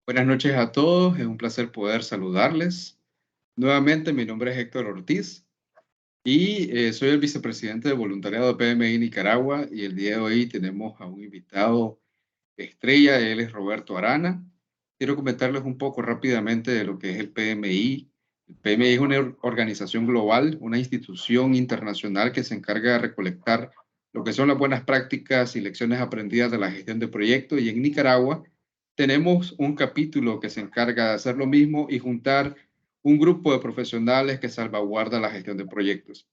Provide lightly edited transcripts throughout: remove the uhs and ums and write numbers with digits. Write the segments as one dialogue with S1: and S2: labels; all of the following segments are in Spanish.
S1: Buenas noches a todos, es un placer poder saludarles. Nuevamente, mi nombre es Héctor Ortiz y soy el vicepresidente de voluntariado de PMI Nicaragua y el día de hoy tenemos a un invitado estrella, él es Roberto Arana. Quiero comentarles un poco rápidamente de lo que es el PMI. El PMI es una organización global, una institución internacional que se encarga de recolectar lo que son las buenas prácticas y lecciones aprendidas de la gestión de proyectos, y en Nicaragua tenemos un capítulo que se encarga de hacer lo mismo y juntar un grupo de profesionales que salvaguarda la gestión de proyectos.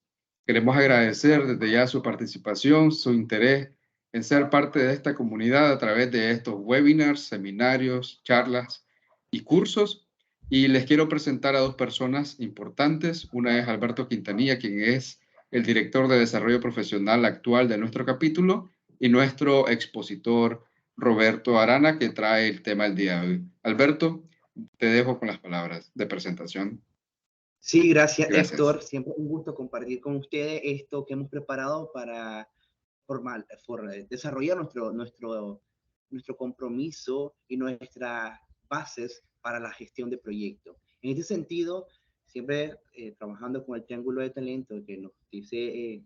S1: Queremos agradecer desde ya su participación, su interés en ser parte de esta comunidad a través de estos webinars, seminarios, charlas y cursos. Y les quiero presentar a dos personas importantes. Una es Alberto Quintanilla, quien es el director de desarrollo profesional actual de nuestro capítulo, y nuestro expositor Roberto Arana, que trae el tema del día de hoy. Alberto, te dejo con las palabras de presentación.
S2: Sí, gracias,
S1: Gracias.
S2: Héctor. Siempre un gusto compartir con ustedes esto que hemos preparado para desarrollar nuestro compromiso y nuestras bases para la gestión de proyectos. En este sentido, siempre trabajando con el triángulo de talento que nos dice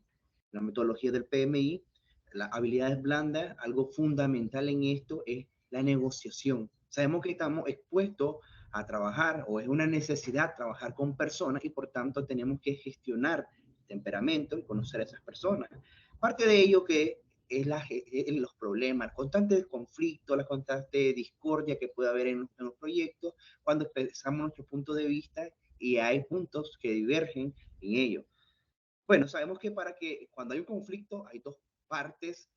S2: la metodología del PMI, las habilidades blandas, algo fundamental en esto es la negociación. Sabemos que estamos expuestos a trabajar, o es una necesidad trabajar con personas, y por tanto tenemos que gestionar el temperamento y conocer a esas personas. Parte de ello que es los problemas, el constante conflicto, la constante discordia que puede haber en los proyectos cuando expresamos nuestro punto de vista y hay puntos que divergen en ello. Bueno, sabemos que cuando hay un conflicto hay dos partes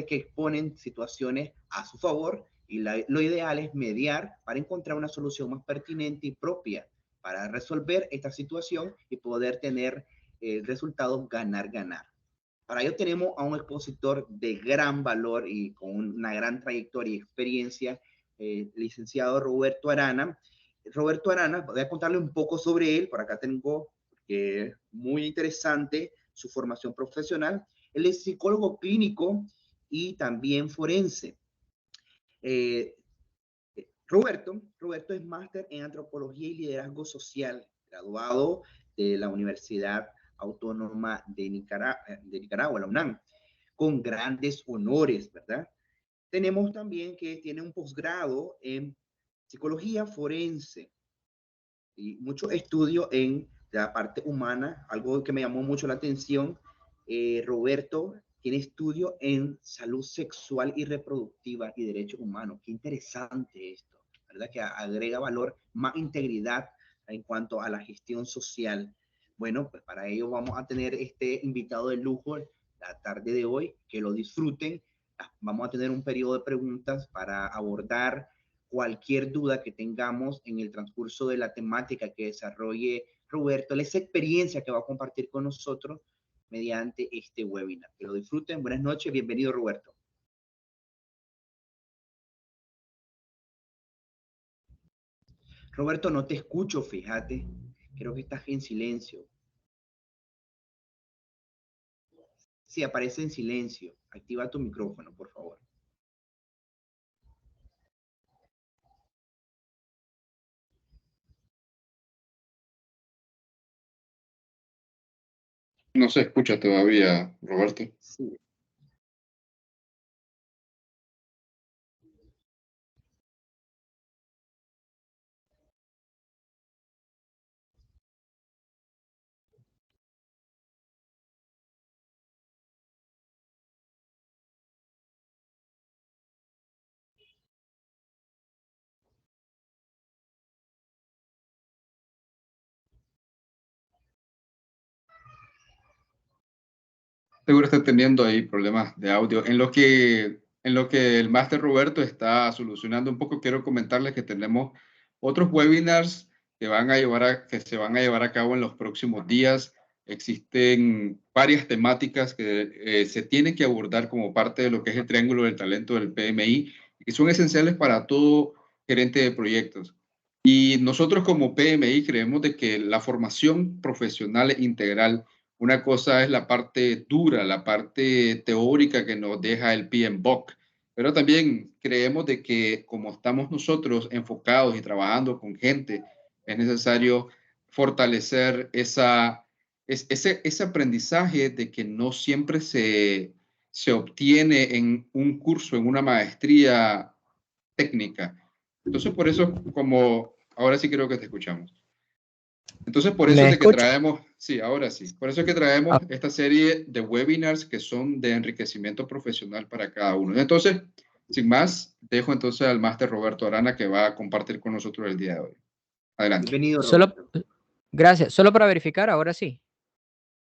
S2: que exponen situaciones a su favor, y lo ideal es mediar para encontrar una solución más pertinente y propia para resolver esta situación y poder tener resultados ganar-ganar. Para ello tenemos a un expositor de gran valor y con una gran trayectoria y experiencia, licenciado Roberto Arana. Roberto Arana, voy a contarle un poco sobre él. Por acá tengo que es muy interesante su formación profesional. Él es psicólogo clínico y también forense. Eh, Roberto es máster en antropología y liderazgo social, graduado de la Universidad Autónoma de Nicaragua, la UNAM, con grandes honores, ¿verdad? Tenemos también que tiene un posgrado en psicología forense y mucho estudio en la parte humana, algo que me llamó mucho la atención. Roberto tiene estudio en salud sexual y reproductiva y derechos humanos. Qué interesante esto, ¿verdad? Que agrega valor, más integridad en cuanto a la gestión social. Bueno, pues para ello vamos a tener este invitado de lujo la tarde de hoy, que lo disfruten. Vamos a tener un periodo de preguntas para abordar cualquier duda que tengamos en el transcurso de la temática que desarrolle Roberto, esa experiencia que va a compartir con nosotros mediante este webinar. Que lo disfruten. Buenas noches. Bienvenido, Roberto. Roberto, no te escucho, fíjate. Creo que estás en silencio. Sí, aparece en silencio. Activa tu micrófono, por favor.
S1: No se escucha todavía, Roberto.
S2: Sí.
S1: Seguro está teniendo ahí problemas de audio. En lo que el máster Roberto está solucionando un poco, quiero comentarles que tenemos otros webinars que se van a llevar a cabo en los próximos días. Existen varias temáticas que se tienen que abordar como parte de lo que es el triángulo del talento del PMI, y que son esenciales para todo gerente de proyectos. Y nosotros como PMI creemos de que la formación profesional integral, una cosa es la parte dura, la parte teórica que nos deja el PMBOK, Pero también creemos de que como estamos nosotros enfocados y trabajando con gente, es necesario fortalecer ese aprendizaje de que no siempre se obtiene en un curso, en una maestría técnica. Entonces, por eso, como ahora sí creo que te escuchamos. Entonces, por eso
S3: ¿Me
S1: es de que
S3: escucha?
S1: traemos, sí, ahora sí, por eso es que
S3: Ah,
S1: traemos esta serie de webinars que son de enriquecimiento profesional para cada uno. Entonces, sin más, dejo entonces al máster Roberto Arana que va a compartir con nosotros el día de hoy. Adelante.
S2: Bienvenido,
S3: solo,
S2: Roberto.
S3: gracias. Solo para verificar, ahora sí.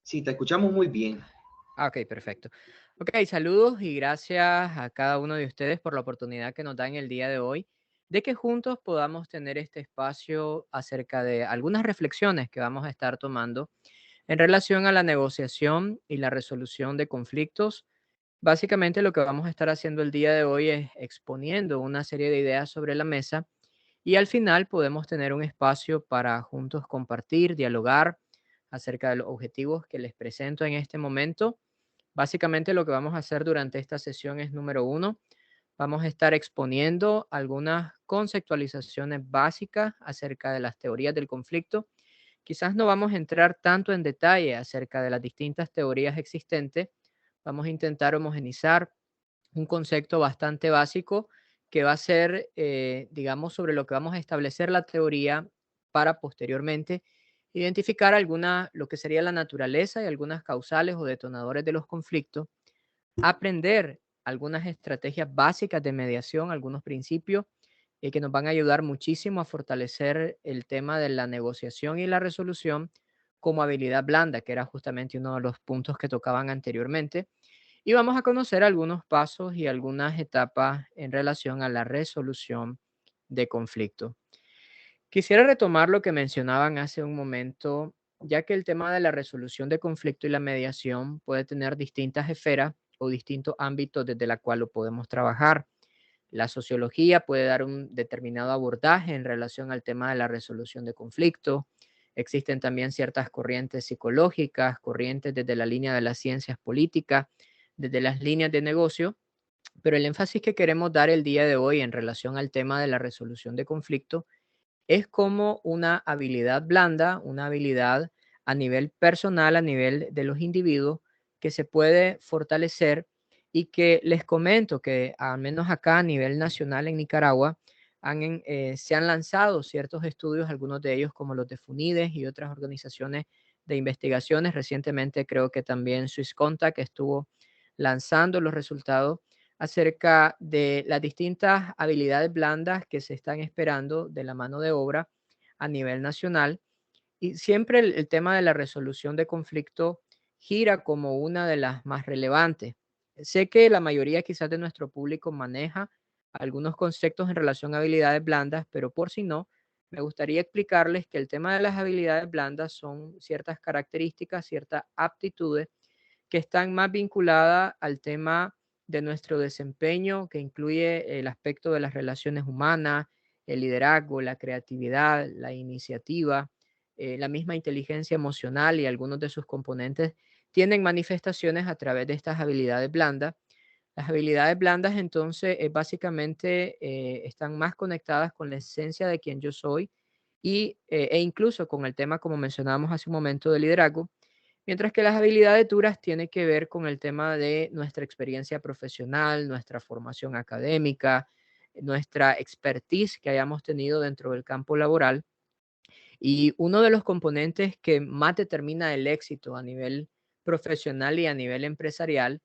S2: Sí, te escuchamos muy bien.
S3: Ok, perfecto. Ok, saludos y gracias a cada uno de ustedes por la oportunidad que nos dan el día de hoy de que juntos podamos tener este espacio acerca de algunas reflexiones que vamos a estar tomando en relación a la negociación y la resolución de conflictos. Básicamente lo que vamos a estar haciendo el día de hoy es exponiendo una serie de ideas sobre la mesa y al final podemos tener un espacio para juntos compartir, dialogar acerca de los objetivos que les presento en este momento. Básicamente lo que vamos a hacer durante esta sesión es número uno, vamos a estar exponiendo algunas conceptualizaciones básicas acerca de las teorías del conflicto. Quizás no vamos a entrar tanto en detalle acerca de las distintas teorías existentes. Vamos a intentar homogenizar un concepto bastante básico que va a ser, digamos, sobre lo que vamos a establecer la teoría para posteriormente identificar alguna, lo que sería la naturaleza y algunas causales o detonadores de los conflictos, aprender algunas estrategias básicas de mediación, algunos principios que nos van a ayudar muchísimo a fortalecer el tema de la negociación y la resolución como habilidad blanda, que era justamente uno de los puntos que tocaban anteriormente. Y vamos a conocer algunos pasos y algunas etapas en relación a la resolución de conflicto. Quisiera retomar lo que mencionaban hace un momento, ya que el tema de la resolución de conflicto y la mediación puede tener distintas esferas o distintos ámbitos desde la cual lo podemos trabajar. La sociología puede dar un determinado abordaje en relación al tema de la resolución de conflicto. Existen también ciertas corrientes psicológicas, corrientes desde la línea de las ciencias políticas, desde las líneas de negocio, pero el énfasis que queremos dar el día de hoy en relación al tema de la resolución de conflicto es como una habilidad blanda, una habilidad a nivel personal, a nivel de los individuos, que se puede fortalecer y que les comento que al menos acá a nivel nacional en Nicaragua se han lanzado ciertos estudios, algunos de ellos como los de FUNIDES y otras organizaciones de investigaciones. Recientemente creo que también SwissContact estuvo lanzando los resultados acerca de las distintas habilidades blandas que se están esperando de la mano de obra a nivel nacional. Y siempre el tema de la resolución de conflicto gira como una de las más relevantes. Sé que la mayoría quizás de nuestro público maneja algunos conceptos en relación a habilidades blandas, pero por si no, me gustaría explicarles que el tema de las habilidades blandas son ciertas características, ciertas aptitudes que están más vinculadas al tema de nuestro desempeño, que incluye el aspecto de las relaciones humanas, el liderazgo, la creatividad, la iniciativa, la misma inteligencia emocional y algunos de sus componentes tienen manifestaciones a través de estas habilidades blandas. Las habilidades blandas entonces básicamente están más conectadas con la esencia de quien yo soy e incluso con el tema, como mencionábamos hace un momento, de liderazgo. Mientras que las habilidades duras tienen que ver con el tema de nuestra experiencia profesional, nuestra formación académica, nuestra expertise que hayamos tenido dentro del campo laboral. Y uno de los componentes que más determina el éxito a nivel profesional y a nivel empresarial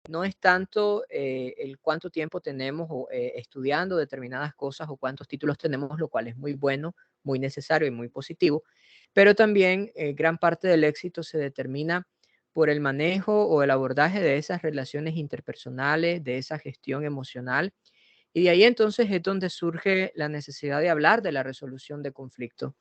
S3: no es tanto el cuánto tiempo tenemos estudiando determinadas cosas o cuántos títulos tenemos, lo cual es muy bueno, muy necesario y muy positivo, pero también gran parte del éxito se determina por el manejo o el abordaje de esas relaciones interpersonales, de esa gestión emocional. Y de ahí entonces es donde surge la necesidad de hablar de la resolución de conflicto.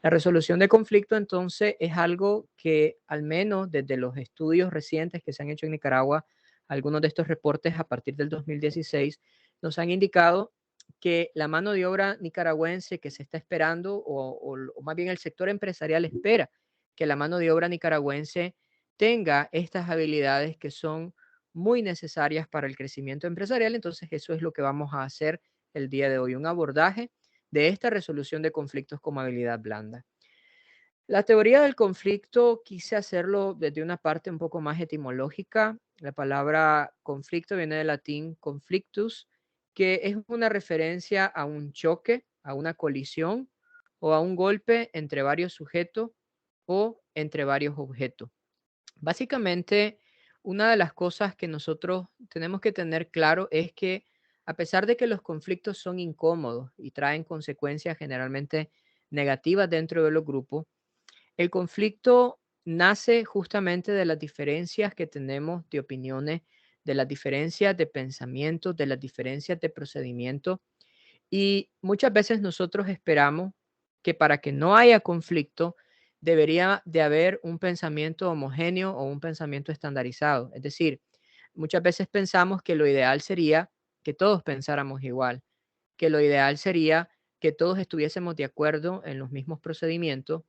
S3: La resolución de conflicto entonces es algo que al menos desde los estudios recientes que se han hecho en Nicaragua, algunos de estos reportes a partir del 2016 nos han indicado que la mano de obra nicaragüense que se está esperando, o más bien el sector empresarial espera que la mano de obra nicaragüense tenga estas habilidades que son muy necesarias para el crecimiento empresarial. Entonces, eso es lo que vamos a hacer el día de hoy, un abordaje de esta resolución de conflictos como habilidad blanda. La teoría del conflicto quise hacerlo desde una parte un poco más etimológica. La palabra conflicto viene del latín conflictus, que es una referencia a un choque, a una colisión o a un golpe entre varios sujetos o entre varios objetos. Básicamente, una de las cosas que nosotros tenemos que tener claro es que a pesar de que los conflictos son incómodos y traen consecuencias generalmente negativas dentro de los grupos, el conflicto nace justamente de las diferencias que tenemos de opiniones, de las diferencias de pensamientos, de las diferencias de procedimientos. Y muchas veces nosotros esperamos que para que no haya conflicto debería de haber un pensamiento homogéneo o un pensamiento estandarizado. Es decir, muchas veces pensamos que lo ideal sería que todos pensáramos igual, que lo ideal sería que todos estuviésemos de acuerdo en los mismos procedimientos,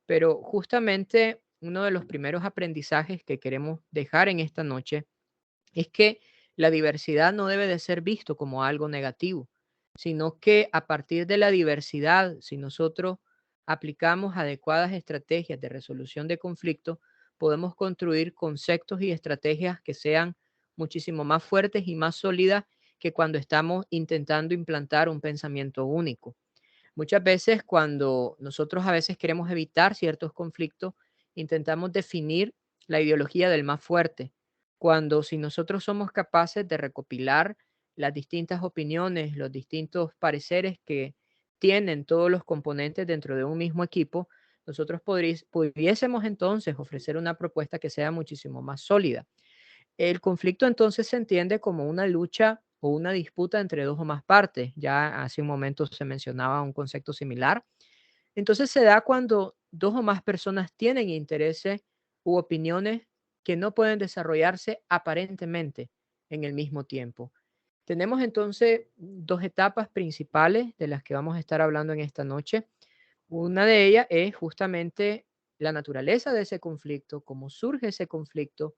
S3: pero justamente uno de los primeros aprendizajes que queremos dejar en esta noche es que la diversidad no debe de ser visto como algo negativo, sino que a partir de la diversidad, si nosotros aplicamos adecuadas estrategias de resolución de conflictos, podemos construir conceptos y estrategias que sean muchísimo más fuertes y más sólidas que cuando estamos intentando implantar un pensamiento único. Muchas veces cuando nosotros a veces queremos evitar ciertos conflictos, intentamos definir la ideología del más fuerte, cuando si nosotros somos capaces de recopilar las distintas opiniones, los distintos pareceres que tienen todos los componentes dentro de un mismo equipo, nosotros pudiésemos entonces ofrecer una propuesta que sea muchísimo más sólida. El conflicto entonces se entiende como una lucha o una disputa entre dos o más partes. Ya hace un momento se mencionaba un concepto similar. Entonces se da cuando dos o más personas tienen intereses u opiniones que no pueden desarrollarse aparentemente en el mismo tiempo. Tenemos entonces dos etapas principales de las que vamos a estar hablando en esta noche. Una de ellas es justamente la naturaleza de ese conflicto, cómo surge ese conflicto,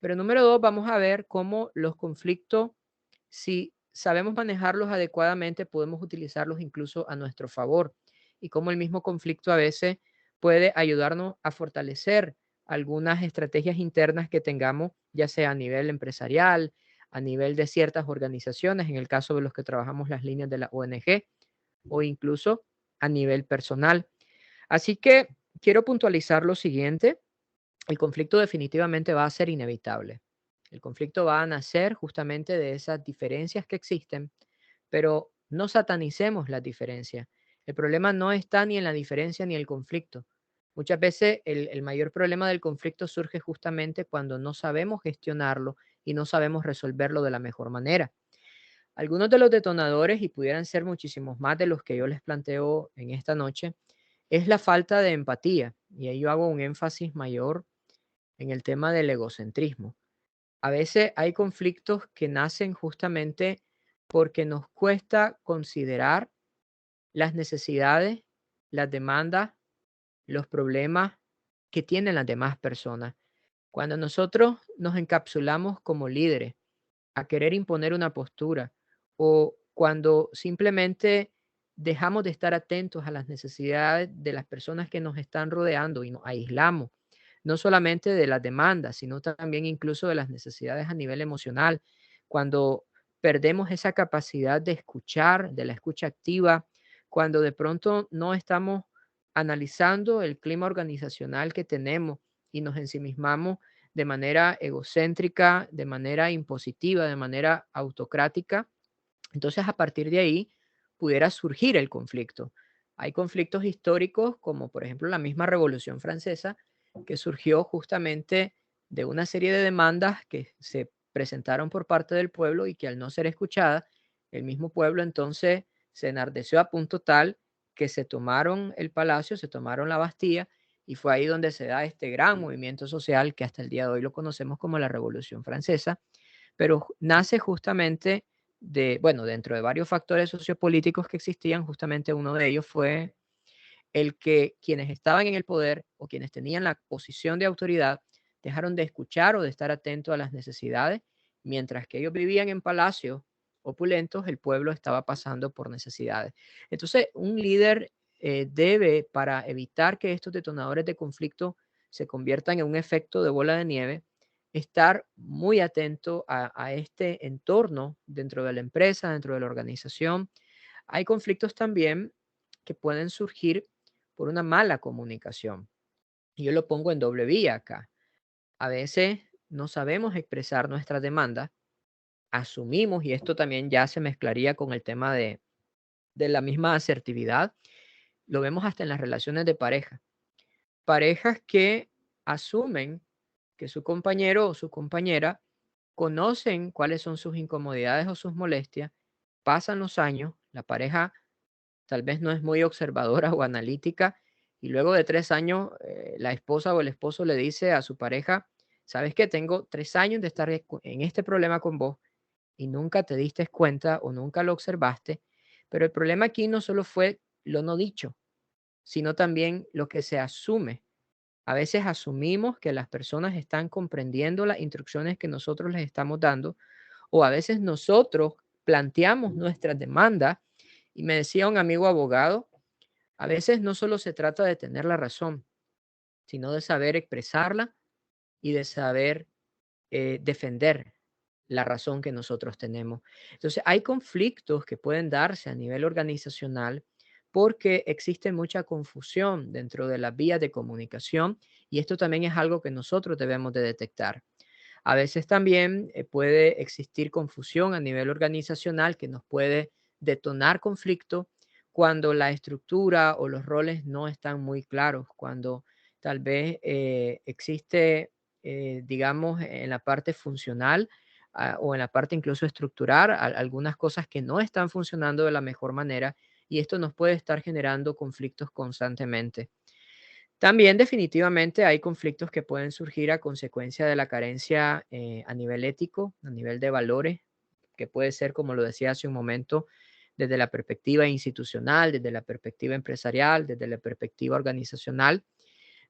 S3: pero número dos, vamos a ver cómo los conflictos, si sabemos manejarlos adecuadamente, podemos utilizarlos incluso a nuestro favor y cómo el mismo conflicto a veces puede ayudarnos a fortalecer algunas estrategias internas que tengamos, ya sea a nivel empresarial, a nivel de ciertas organizaciones, en el caso de los que trabajamos las líneas de la ONG, o incluso a nivel personal. Así que quiero puntualizar lo siguiente. El conflicto definitivamente va a ser inevitable. El conflicto va a nacer justamente de esas diferencias que existen, pero no satanicemos las diferencias. El problema no está ni en la diferencia ni en el conflicto. Muchas veces el mayor problema del conflicto surge justamente cuando no sabemos gestionarlo y no sabemos resolverlo de la mejor manera. Algunos de los detonadores, y pudieran ser muchísimos más de los que yo les planteo en esta noche, es la falta de empatía. Y ahí yo hago un énfasis mayor en el tema del egocentrismo. A veces hay conflictos que nacen justamente porque nos cuesta considerar las necesidades, las demandas, los problemas que tienen las demás personas. Cuando nosotros nos encapsulamos como líderes a querer imponer una postura o cuando simplemente dejamos de estar atentos a las necesidades de las personas que nos están rodeando y nos aislamos, no solamente de las demandas, sino también incluso de las necesidades a nivel emocional, cuando perdemos esa capacidad de escuchar, de la escucha activa, cuando de pronto no estamos analizando el clima organizacional que tenemos y nos ensimismamos de manera egocéntrica, de manera impositiva, de manera autocrática. Entonces, a partir de ahí pudiera surgir el conflicto. Hay conflictos históricos, como por ejemplo la misma Revolución Francesa, que surgió justamente de una serie de demandas que se presentaron por parte del pueblo y que al no ser escuchadas, el mismo pueblo entonces se enardeció a punto tal que se tomaron el palacio, se tomaron la Bastilla y fue ahí donde se da este gran movimiento social que hasta el día de hoy lo conocemos como la Revolución Francesa, pero nace justamente de, bueno, dentro de varios factores sociopolíticos que existían, justamente uno de ellos fue el que quienes estaban en el poder o quienes tenían la posición de autoridad dejaron de escuchar o de estar atentos a las necesidades Mientras que ellos vivían en palacios opulentos, el pueblo estaba pasando por necesidades. Entonces, un líder debe, para evitar que estos detonadores de conflicto se conviertan en un efecto de bola de nieve, estar muy atento a este entorno dentro de la empresa, dentro de la organización. Hay conflictos también que pueden surgir por una mala comunicación. Y yo lo pongo en doble vía acá. A veces no sabemos expresar nuestras demandas, asumimos, y esto también ya se mezclaría con el tema de la misma asertividad, lo vemos hasta en las relaciones de pareja. Parejas que asumen que su compañero o su compañera conocen cuáles son sus incomodidades o sus molestias, pasan los años, la pareja tal vez no es muy observadora o analítica, y luego de 3 años la esposa o el esposo le dice a su pareja, ¿sabes qué? Tengo 3 años de estar en este problema con vos y nunca te diste cuenta o nunca lo observaste, pero el problema aquí no solo fue lo no dicho, sino también lo que se asume. A veces asumimos que las personas están comprendiendo las instrucciones que nosotros les estamos dando, o a veces nosotros planteamos nuestras demandas. Y me decía un amigo abogado, a veces no solo se trata de tener la razón, sino de saber expresarla y de saber defender la razón que nosotros tenemos. Entonces, hay conflictos que pueden darse a nivel organizacional porque existe mucha confusión dentro de las vías de comunicación, y esto también es algo que nosotros debemos de detectar. A veces también puede existir confusión a nivel organizacional que nos puede detonar conflicto cuando la estructura o los roles no están muy claros, cuando tal vez existe, digamos, en la parte funcional o en la parte incluso estructural, algunas cosas que no están funcionando de la mejor manera, y esto nos puede estar generando conflictos constantemente. También definitivamente hay conflictos que pueden surgir a consecuencia de la carencia a nivel ético, a nivel de valores, que puede ser, como lo decía hace un momento, desde la perspectiva institucional, desde la perspectiva empresarial, desde la perspectiva organizacional,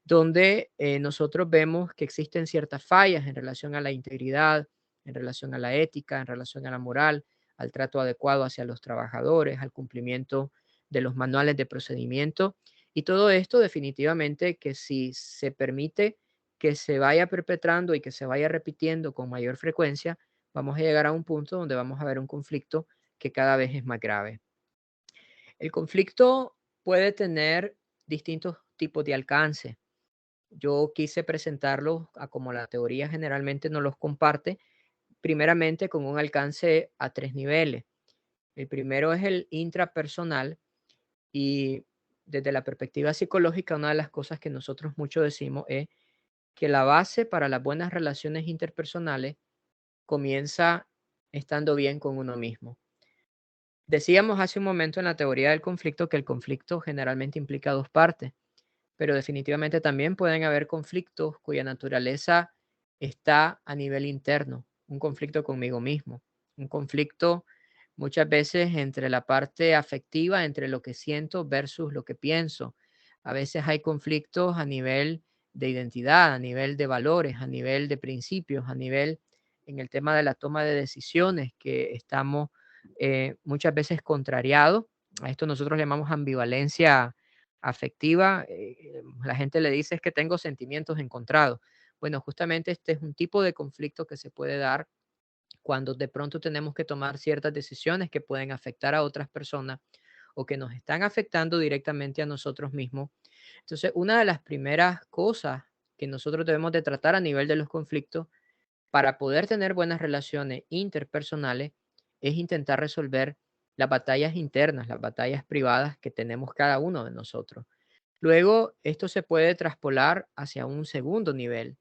S3: donde nosotros vemos que existen ciertas fallas en relación a la integridad, en relación a la ética, en relación a la moral, al trato adecuado hacia los trabajadores, al cumplimiento de los manuales de procedimiento. Y todo esto definitivamente que si se permite que se vaya perpetrando y que se vaya repitiendo con mayor frecuencia, vamos a llegar a un punto donde vamos a ver un conflicto que cada vez es más grave. El conflicto puede tener distintos tipos de alcance. Yo quise presentarlos a como la teoría generalmente nos los comparte, primeramente con un alcance a 3 niveles. El primero es el intrapersonal, y desde la perspectiva psicológica, una de las cosas que nosotros mucho decimos es que la base para las buenas relaciones interpersonales comienza estando bien con uno mismo. Decíamos hace un momento en la teoría del conflicto que el conflicto generalmente implica dos partes, pero definitivamente también pueden haber conflictos cuya naturaleza está a nivel interno, un conflicto conmigo mismo, un conflicto muchas veces entre la parte afectiva, entre lo que siento versus lo que pienso. A veces hay conflictos a nivel de identidad, a nivel de valores, a nivel de principios, a nivel en el tema de la toma de decisiones que estamos muchas veces contrariados. A esto nosotros le llamamos ambivalencia afectiva. La gente le dice es que tengo sentimientos encontrados. Bueno, justamente este es un tipo de conflicto que se puede dar cuando de pronto tenemos que tomar ciertas decisiones que pueden afectar a otras personas o que nos están afectando directamente a nosotros mismos. Entonces, una de las primeras cosas que nosotros debemos de tratar a nivel de los conflictos para poder tener buenas relaciones interpersonales es intentar resolver las batallas internas, las batallas privadas que tenemos cada uno de nosotros. Luego, esto se puede traspolar hacia un segundo nivel.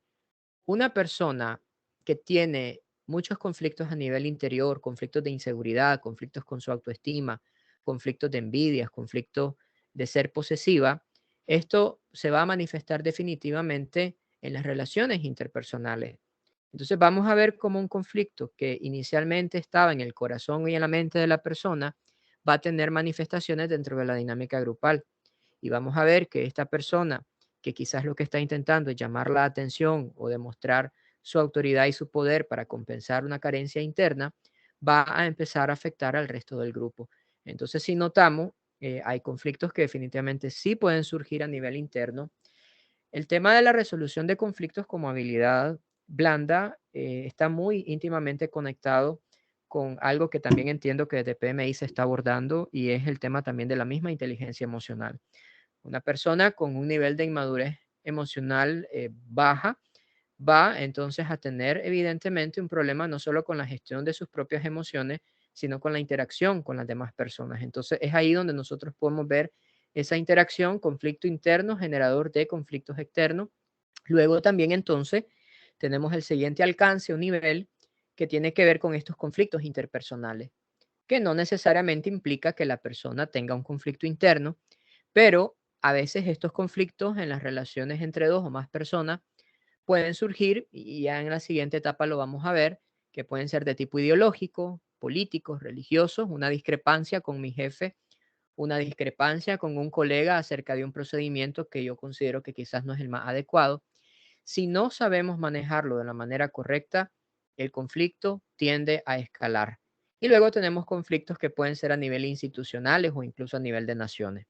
S3: Una persona que tiene muchos conflictos a nivel interior, conflictos de inseguridad, conflictos con su autoestima, conflictos de envidias, conflictos de ser posesiva, esto se va a manifestar definitivamente en las relaciones interpersonales. Entonces vamos a ver cómo un conflicto que inicialmente estaba en el corazón y en la mente de la persona va a tener manifestaciones dentro de la dinámica grupal. Y vamos a ver que esta persona, que quizás lo que está intentando es llamar la atención o demostrar su autoridad y su poder para compensar una carencia interna, va a empezar a afectar al resto del grupo. Entonces, si notamos, hay conflictos que definitivamente sí pueden surgir a nivel interno. El tema de la resolución de conflictos como habilidad blanda está muy íntimamente conectado con algo que también entiendo que desde PMI se está abordando y es el tema también de la misma inteligencia emocional. Una persona con un nivel de inmadurez emocional baja va entonces a tener evidentemente un problema no solo con la gestión de sus propias emociones, sino con la interacción con las demás personas. Entonces es ahí donde nosotros podemos ver esa interacción, conflicto interno, generador de conflictos externos. Luego también entonces tenemos el siguiente alcance o nivel que tiene que ver con estos conflictos interpersonales, que no necesariamente implica que la persona tenga un conflicto interno, pero a veces estos conflictos en las relaciones entre dos o más personas pueden surgir, y ya en la siguiente etapa lo vamos a ver, que pueden ser de tipo ideológico, políticos, religiosos, una discrepancia con mi jefe, una discrepancia con un colega acerca de un procedimiento que yo considero que quizás no es el más adecuado. Si no sabemos manejarlo de la manera correcta, el conflicto tiende a escalar. Y luego tenemos conflictos que pueden ser a nivel institucionales o incluso a nivel de naciones.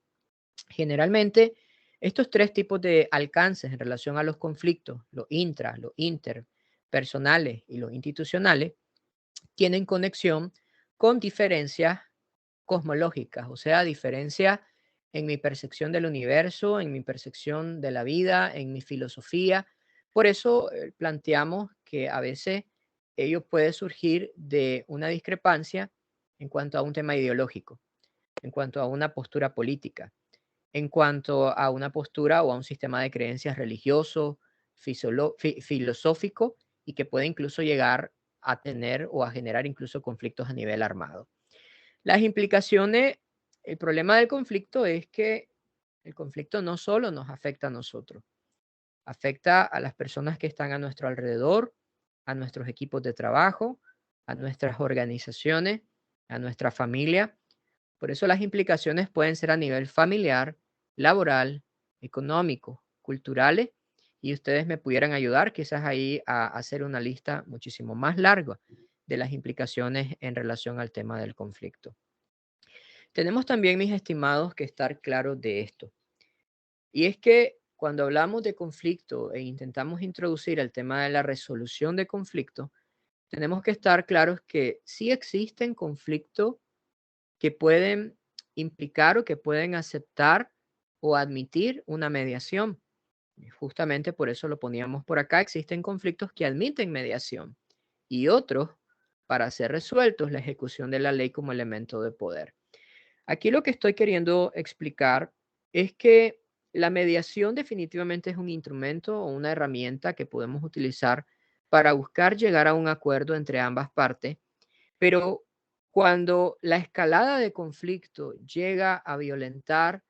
S3: Generalmente, estos tres tipos de alcances en relación a los conflictos, los intra, los interpersonales y los institucionales, tienen conexión con diferencias cosmológicas, o sea, diferencias en mi percepción del universo, en mi percepción de la vida, en mi filosofía. Por eso planteamos que a veces ello puede surgir de una discrepancia en cuanto a un tema ideológico, en cuanto a una postura política, en cuanto a una postura o a un sistema de creencias religioso, filosófico y que puede incluso llegar a tener o a generar incluso conflictos a nivel armado. Las implicaciones, el problema del conflicto es que el conflicto no solo nos afecta a nosotros, afecta a las personas que están a nuestro alrededor, a nuestros equipos de trabajo, a nuestras organizaciones, a nuestra familia. Por eso las implicaciones pueden ser a nivel familiar, laboral, económico, culturales, y ustedes me pudieran ayudar quizás ahí a hacer una lista muchísimo más larga de las implicaciones en relación al tema del conflicto. Tenemos también, mis estimados, que estar claros de esto. Y es que cuando hablamos de conflicto e intentamos introducir el tema de la resolución de conflicto, tenemos que estar claros que sí existen conflictos que pueden implicar o que pueden aceptar o admitir una mediación. Y justamente por eso lo poníamos por acá. Existen conflictos que admiten mediación y otros para ser resueltos la ejecución de la ley como elemento de poder. Aquí lo que estoy queriendo explicar es que la mediación definitivamente es un instrumento o una herramienta que podemos utilizar para buscar llegar a un acuerdo entre ambas partes, pero cuando la escalada de conflicto llega a violentar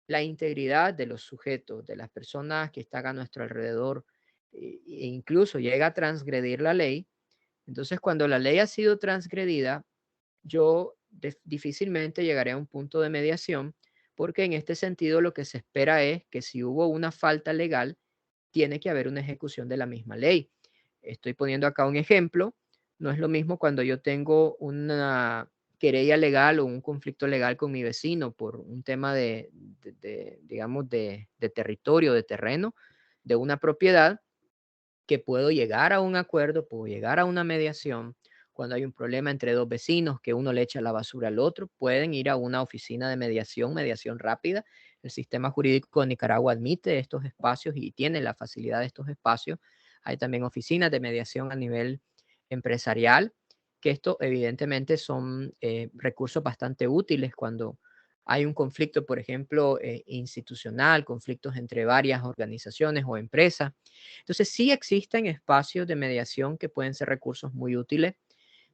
S3: la integridad de los sujetos, de las personas que están a nuestro alrededor, e incluso llega a transgredir la ley, entonces cuando la ley ha sido transgredida, yo difícilmente llegaré a un punto de mediación, porque en este sentido lo que se espera es que si hubo una falta legal, tiene que haber una ejecución de la misma ley. Estoy poniendo acá un ejemplo. No es lo mismo cuando yo tengo una querella legal o un conflicto legal con mi vecino por un tema digamos, de territorio, de terreno, de una propiedad, que puedo llegar a un acuerdo, puedo llegar a una mediación. Cuando hay un problema entre dos vecinos, que uno le echa la basura al otro, pueden ir a una oficina de mediación, mediación rápida. El sistema jurídico de Nicaragua admite estos espacios y tiene la facilidad de estos espacios. Hay también oficinas de mediación a nivel empresarial, que esto evidentemente son recursos bastante útiles cuando hay un conflicto, por ejemplo, institucional, conflictos entre varias organizaciones o empresas. Entonces, sí existen espacios de mediación que pueden ser recursos muy útiles,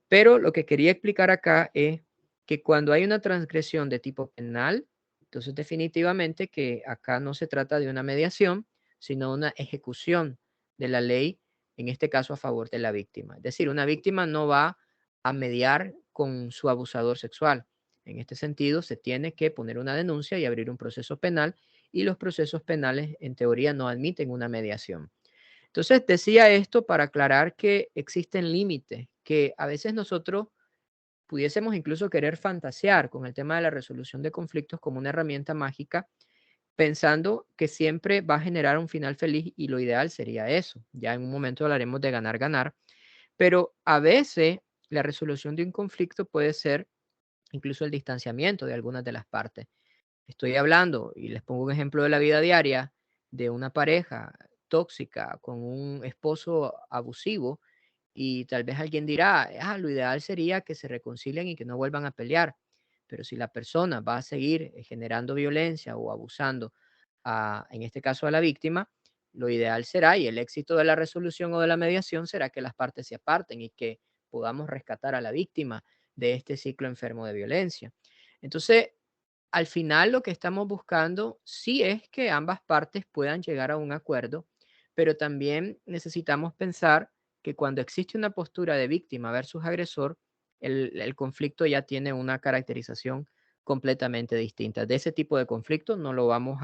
S3: pero lo que quería explicar acá es que cuando hay una transgresión de tipo penal, entonces definitivamente que acá no se trata de una mediación, sino una ejecución de la ley, en este caso a favor de la víctima. Es decir, una víctima no va a mediar con su abusador sexual. En este sentido, se tiene que poner una denuncia y abrir un proceso penal, y los procesos penales en teoría no admiten una mediación. Entonces, decía esto para aclarar que existen límites, que a veces nosotros pudiésemos incluso querer fantasear con el tema de la resolución de conflictos como una herramienta mágica, pensando que siempre va a generar un final feliz y lo ideal sería eso. Ya en un momento hablaremos de ganar, ganar, pero a veces la resolución de un conflicto puede ser incluso el distanciamiento de algunas de las partes. Estoy hablando, y les pongo un ejemplo de la vida diaria, de una pareja tóxica con un esposo abusivo y tal vez alguien dirá, lo ideal sería que se reconcilien y que no vuelvan a pelear. Pero si la persona va a seguir generando violencia o abusando, en este caso a la víctima, lo ideal será, y el éxito de la resolución o de la mediación será que las partes se aparten y que podamos rescatar a la víctima de este ciclo enfermo de violencia. Entonces, al final lo que estamos buscando sí es que ambas partes puedan llegar a un acuerdo, pero también necesitamos pensar que cuando existe una postura de víctima versus agresor, el conflicto ya tiene una caracterización completamente distinta. De ese tipo de conflicto no lo vamos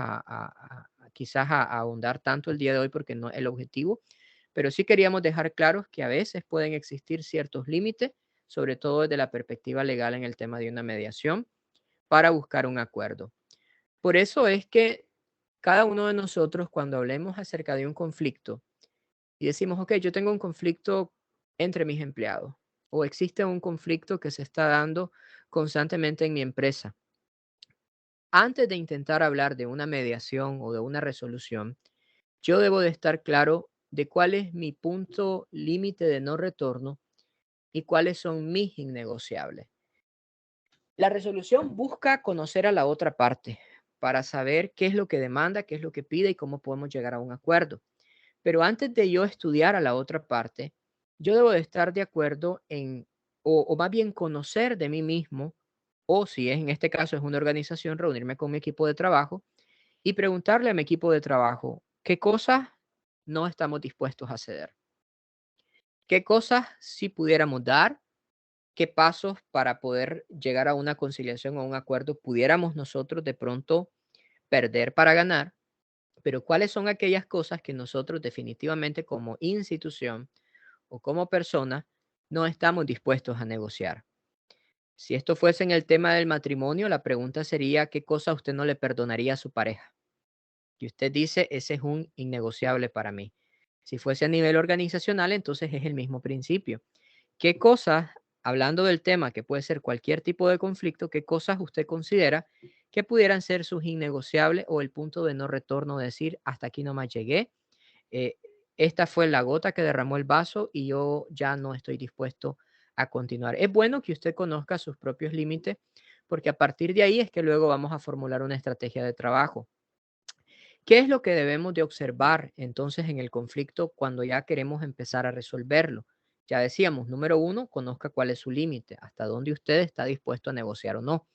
S3: quizás a ahondar tanto el día de hoy porque no es el objetivo, pero sí queríamos dejar claros que a veces pueden existir ciertos límites, sobre todo desde la perspectiva legal en el tema de una mediación, para buscar un acuerdo. Por eso es que cada uno de nosotros, cuando hablemos acerca de un conflicto y decimos, ok, yo tengo un conflicto entre mis empleados o existe un conflicto que se está dando constantemente en mi empresa, antes de intentar hablar de una mediación o de una resolución, yo debo de estar claro de cuál es mi punto límite de no retorno y cuáles son mis innegociables. La resolución busca conocer a la otra parte para saber qué es lo que demanda, qué es lo que pide y cómo podemos llegar a un acuerdo. Pero antes de yo estudiar a la otra parte, yo debo de estar de acuerdo o más bien conocer de mí mismo, o si es en este caso es una organización, reunirme con mi equipo de trabajo y preguntarle a mi equipo de trabajo qué cosas no estamos dispuestos a ceder, qué cosas sí pudiéramos dar, qué pasos para poder llegar a una conciliación o un acuerdo pudiéramos nosotros de pronto perder para ganar, pero cuáles son aquellas cosas que nosotros definitivamente como institución o como persona no estamos dispuestos a negociar. Si esto fuese en el tema del matrimonio, la pregunta sería, ¿qué cosa usted no le perdonaría a su pareja? Y usted dice, ese es un innegociable para mí. Si fuese a nivel organizacional, entonces es el mismo principio. ¿Qué cosas, hablando del tema que puede ser cualquier tipo de conflicto, qué cosas usted considera que pudieran ser sus innegociables o el punto de no retorno, decir, hasta aquí nomás llegué, eh, esta fue la gota que derramó el vaso y yo ya no estoy dispuesto a continuar? Es bueno que usted conozca sus propios límites porque a partir de ahí es que luego vamos a formular una estrategia de trabajo. ¿Qué es lo que debemos de observar entonces en el conflicto cuando ya queremos empezar a resolverlo? Ya decíamos, número uno, conozca cuál es su límite, hasta dónde usted está dispuesto a negociar o no.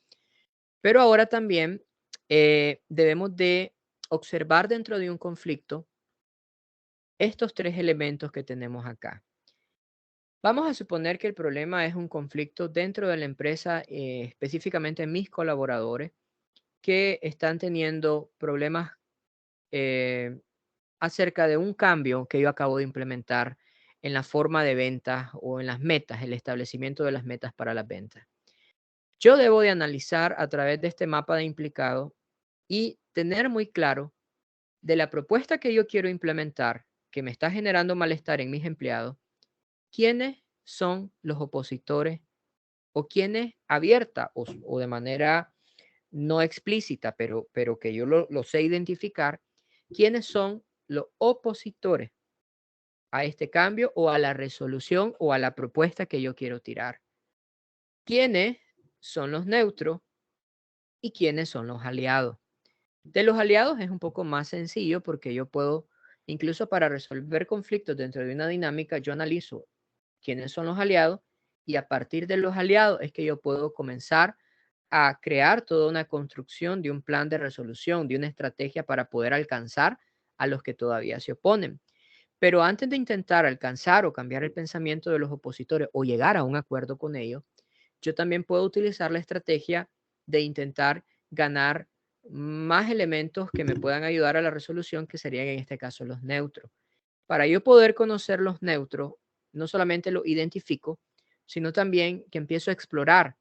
S3: Pero ahora también debemos de observar dentro de un conflicto estos tres elementos que tenemos acá. Vamos a suponer que el problema es un conflicto dentro de la empresa, específicamente mis colaboradores, que están teniendo problemas eh, acerca de un cambio que yo acabo de implementar en la forma de ventas o en las metas, el establecimiento de las metas para las ventas. Yo debo de analizar a través de este mapa de implicado y tener muy claro de la propuesta que yo quiero implementar, que me está generando malestar en mis empleados, quiénes son los opositores o quiénes abierta o de manera no explícita, pero que yo lo sé identificar, quiénes son los opositores a este cambio o a la resolución o a la propuesta que yo quiero tirar. ¿Quiénes son los neutros y quiénes son los aliados? De los aliados es un poco más sencillo porque yo puedo, incluso para resolver conflictos dentro de una dinámica, yo analizo quiénes son los aliados y a partir de los aliados es que yo puedo comenzar a crear toda una construcción de un plan de resolución, de una estrategia para poder alcanzar a los que todavía se oponen. Pero antes de intentar alcanzar o cambiar el pensamiento de los opositores o llegar a un acuerdo con ellos, yo también puedo utilizar la estrategia de intentar ganar más elementos que me puedan ayudar a la resolución, que serían en este caso los neutros. Para yo poder conocer los neutros, no solamente los identifico, sino también que empiezo a explorar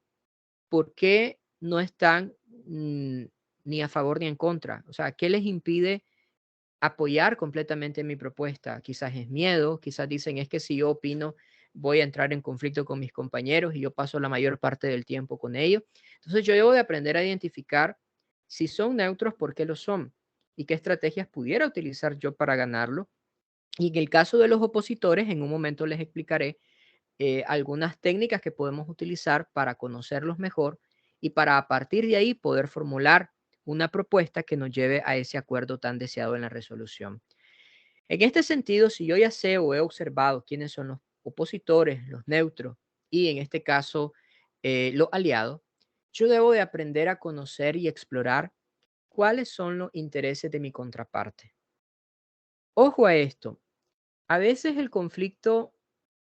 S3: por qué no están ni a favor ni en contra. O sea, ¿qué les impide apoyar completamente mi propuesta? Quizás es miedo, quizás dicen es que si yo opino voy a entrar en conflicto con mis compañeros y yo paso la mayor parte del tiempo con ellos. Entonces yo debo de aprender a identificar si son neutros, por qué lo son y qué estrategias pudiera utilizar yo para ganarlo. Y en el caso de los opositores, en un momento les explicaré algunas técnicas que podemos utilizar para conocerlos mejor y para a partir de ahí poder formular una propuesta que nos lleve a ese acuerdo tan deseado en la resolución. En este sentido, si yo ya sé o he observado quiénes son los opositores, los neutros y en este caso los aliados, yo debo de aprender a conocer y explorar cuáles son los intereses de mi contraparte. Ojo a esto, a veces el conflicto,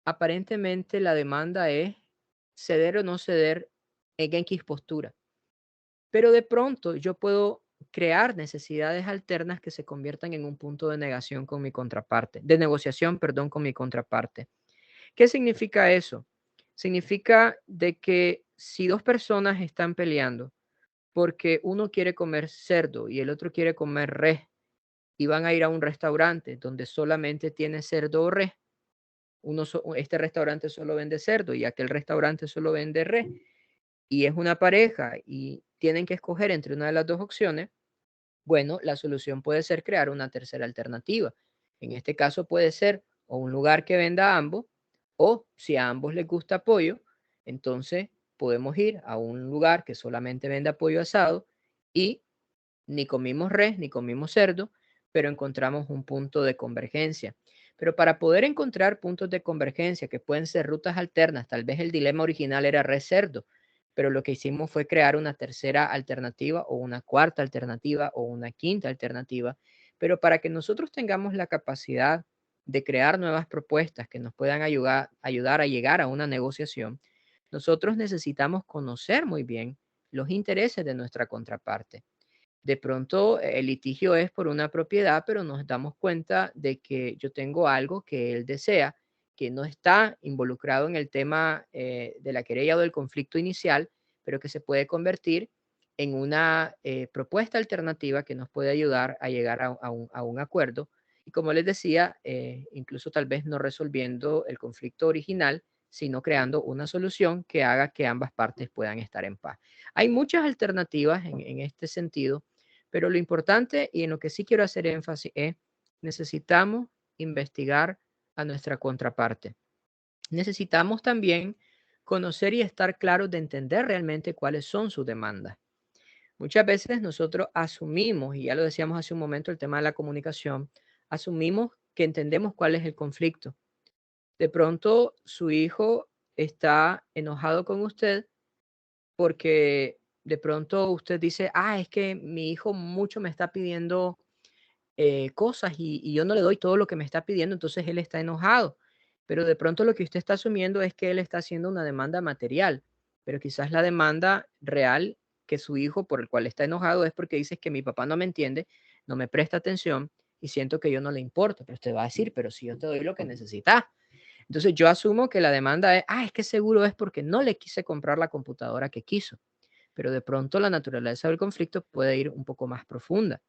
S3: aparentemente la demanda es ceder o no ceder en X postura, pero de pronto yo puedo crear necesidades alternas que se conviertan en un punto de negación con mi contraparte, de negociación, perdón, con mi contraparte. ¿Qué significa eso? Significa de que si dos personas están peleando porque uno quiere comer cerdo y el otro quiere comer res y van a ir a un restaurante donde solamente tiene cerdo o res, este restaurante solo vende cerdo y aquel restaurante solo vende res, y es una pareja y tienen que escoger entre una de las dos opciones, bueno, la solución puede ser crear una tercera alternativa. En este caso puede ser o un lugar que venda a ambos, o si a ambos les gusta pollo, entonces podemos ir a un lugar que solamente venda pollo asado y ni comimos res ni comimos cerdo, pero encontramos un punto de convergencia. Pero para poder encontrar puntos de convergencia que pueden ser rutas alternas, tal vez el dilema original era res cerdo, pero lo que hicimos fue crear una tercera alternativa o una cuarta alternativa o una quinta alternativa. Pero para que nosotros tengamos la capacidad de crear nuevas propuestas que nos puedan ayudar a llegar a una negociación, nosotros necesitamos conocer muy bien los intereses de nuestra contraparte. De pronto el litigio es por una propiedad, pero nos damos cuenta de que yo tengo algo que él desea, que no está involucrado en el tema de la querella o del conflicto inicial, pero que se puede convertir en una propuesta alternativa que nos puede ayudar a llegar a un acuerdo. Y como les decía, incluso tal vez no resolviendo el conflicto original, sino creando una solución que haga que ambas partes puedan estar en paz. Hay muchas alternativas en este sentido, pero lo importante y en lo que sí quiero hacer énfasis es, necesitamos investigar a nuestra contraparte. Necesitamos también conocer y estar claros de entender realmente cuáles son sus demandas. Muchas veces nosotros asumimos, y ya lo decíamos hace un momento, el tema de la comunicación, asumimos que entendemos cuál es el conflicto. De pronto su hijo está enojado con usted porque de pronto usted dice, es que mi hijo mucho me está pidiendo cosas y yo no le doy todo lo que me está pidiendo, entonces él está enojado. Pero de pronto lo que usted está asumiendo es que él está haciendo una demanda material, pero quizás la demanda real que su hijo por el cual está enojado es porque dice que mi papá no me entiende, no me presta atención y siento que yo no le importo. Pero usted va a decir, pero si yo te doy lo que necesitas. Entonces yo asumo que la demanda es que seguro es porque no le quise comprar la computadora que quiso, pero de pronto la naturaleza del conflicto puede ir un poco más profunda.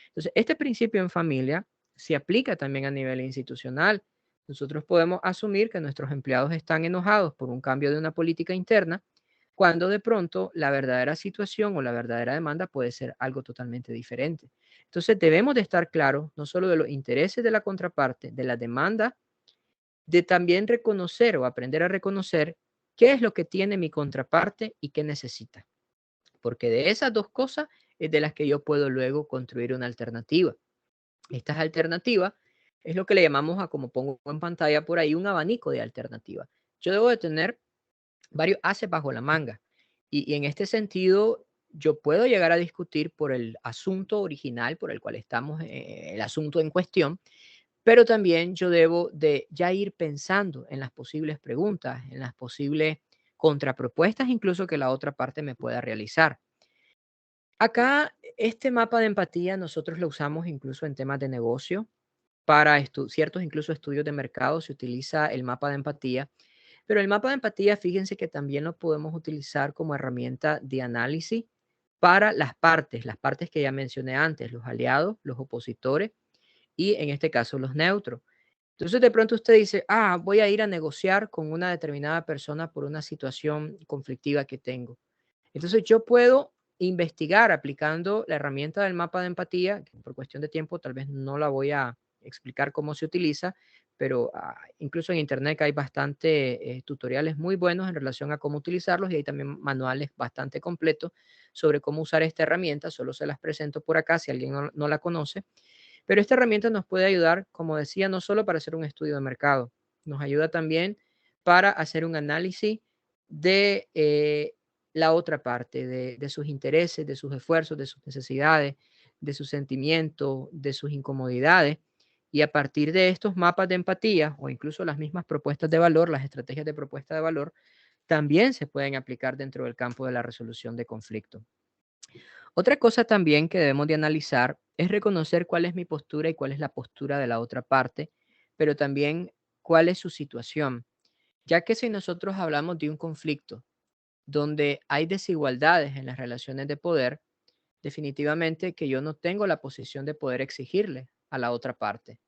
S3: Entonces, este principio en familia se aplica también a nivel institucional. Nosotros podemos asumir que nuestros empleados están enojados por un cambio de una política interna, cuando de pronto la verdadera situación o la verdadera demanda puede ser algo totalmente diferente. Entonces, debemos de estar claros no solo de los intereses de la contraparte, de la demanda, de también reconocer o aprender a reconocer qué es lo que tiene mi contraparte y qué necesita. Porque de esas dos cosas es de las que yo puedo luego construir una alternativa. Estas alternativas es lo que le llamamos, a como pongo en pantalla por ahí, un abanico de alternativas. Yo debo de tener varios ases bajo la manga. Y en este sentido, yo puedo llegar a discutir por el asunto original por el cual estamos, el asunto en cuestión, pero también yo debo de ya ir pensando en las posibles preguntas, en las posibles contrapropuestas, incluso que la otra parte me pueda realizar. Acá, este mapa de empatía nosotros lo usamos incluso en temas de negocio. para ciertos incluso estudios de mercado se utiliza el mapa de empatía, pero el mapa de empatía, fíjense que también lo podemos utilizar como herramienta de análisis para las partes que ya mencioné antes, los aliados, los opositores y en este caso los neutros. Entonces de pronto usted dice, voy a ir a negociar con una determinada persona por una situación conflictiva que tengo. Entonces yo puedo investigar aplicando la herramienta del mapa de empatía, que por cuestión de tiempo tal vez no la voy a explicar cómo se utiliza, pero incluso en internet hay bastante tutoriales muy buenos en relación a cómo utilizarlos y hay también manuales bastante completos sobre cómo usar esta herramienta. Solo se las presento por acá si alguien no la conoce. Pero esta herramienta nos puede ayudar, como decía, no solo para hacer un estudio de mercado, nos ayuda también para hacer un análisis de la otra parte, de sus intereses, de sus esfuerzos, de sus necesidades, de sus sentimientos, de sus incomodidades. Y a partir de estos mapas de empatía o incluso las mismas propuestas de valor, las estrategias de propuesta de valor, también se pueden aplicar dentro del campo de la resolución de conflictos. Otra cosa también que debemos de analizar es reconocer cuál es mi postura y cuál es la postura de la otra parte, pero también cuál es su situación. Ya que si nosotros hablamos de un conflicto donde hay desigualdades en las relaciones de poder, definitivamente que yo no tengo la posición de poder exigirle a la otra parte.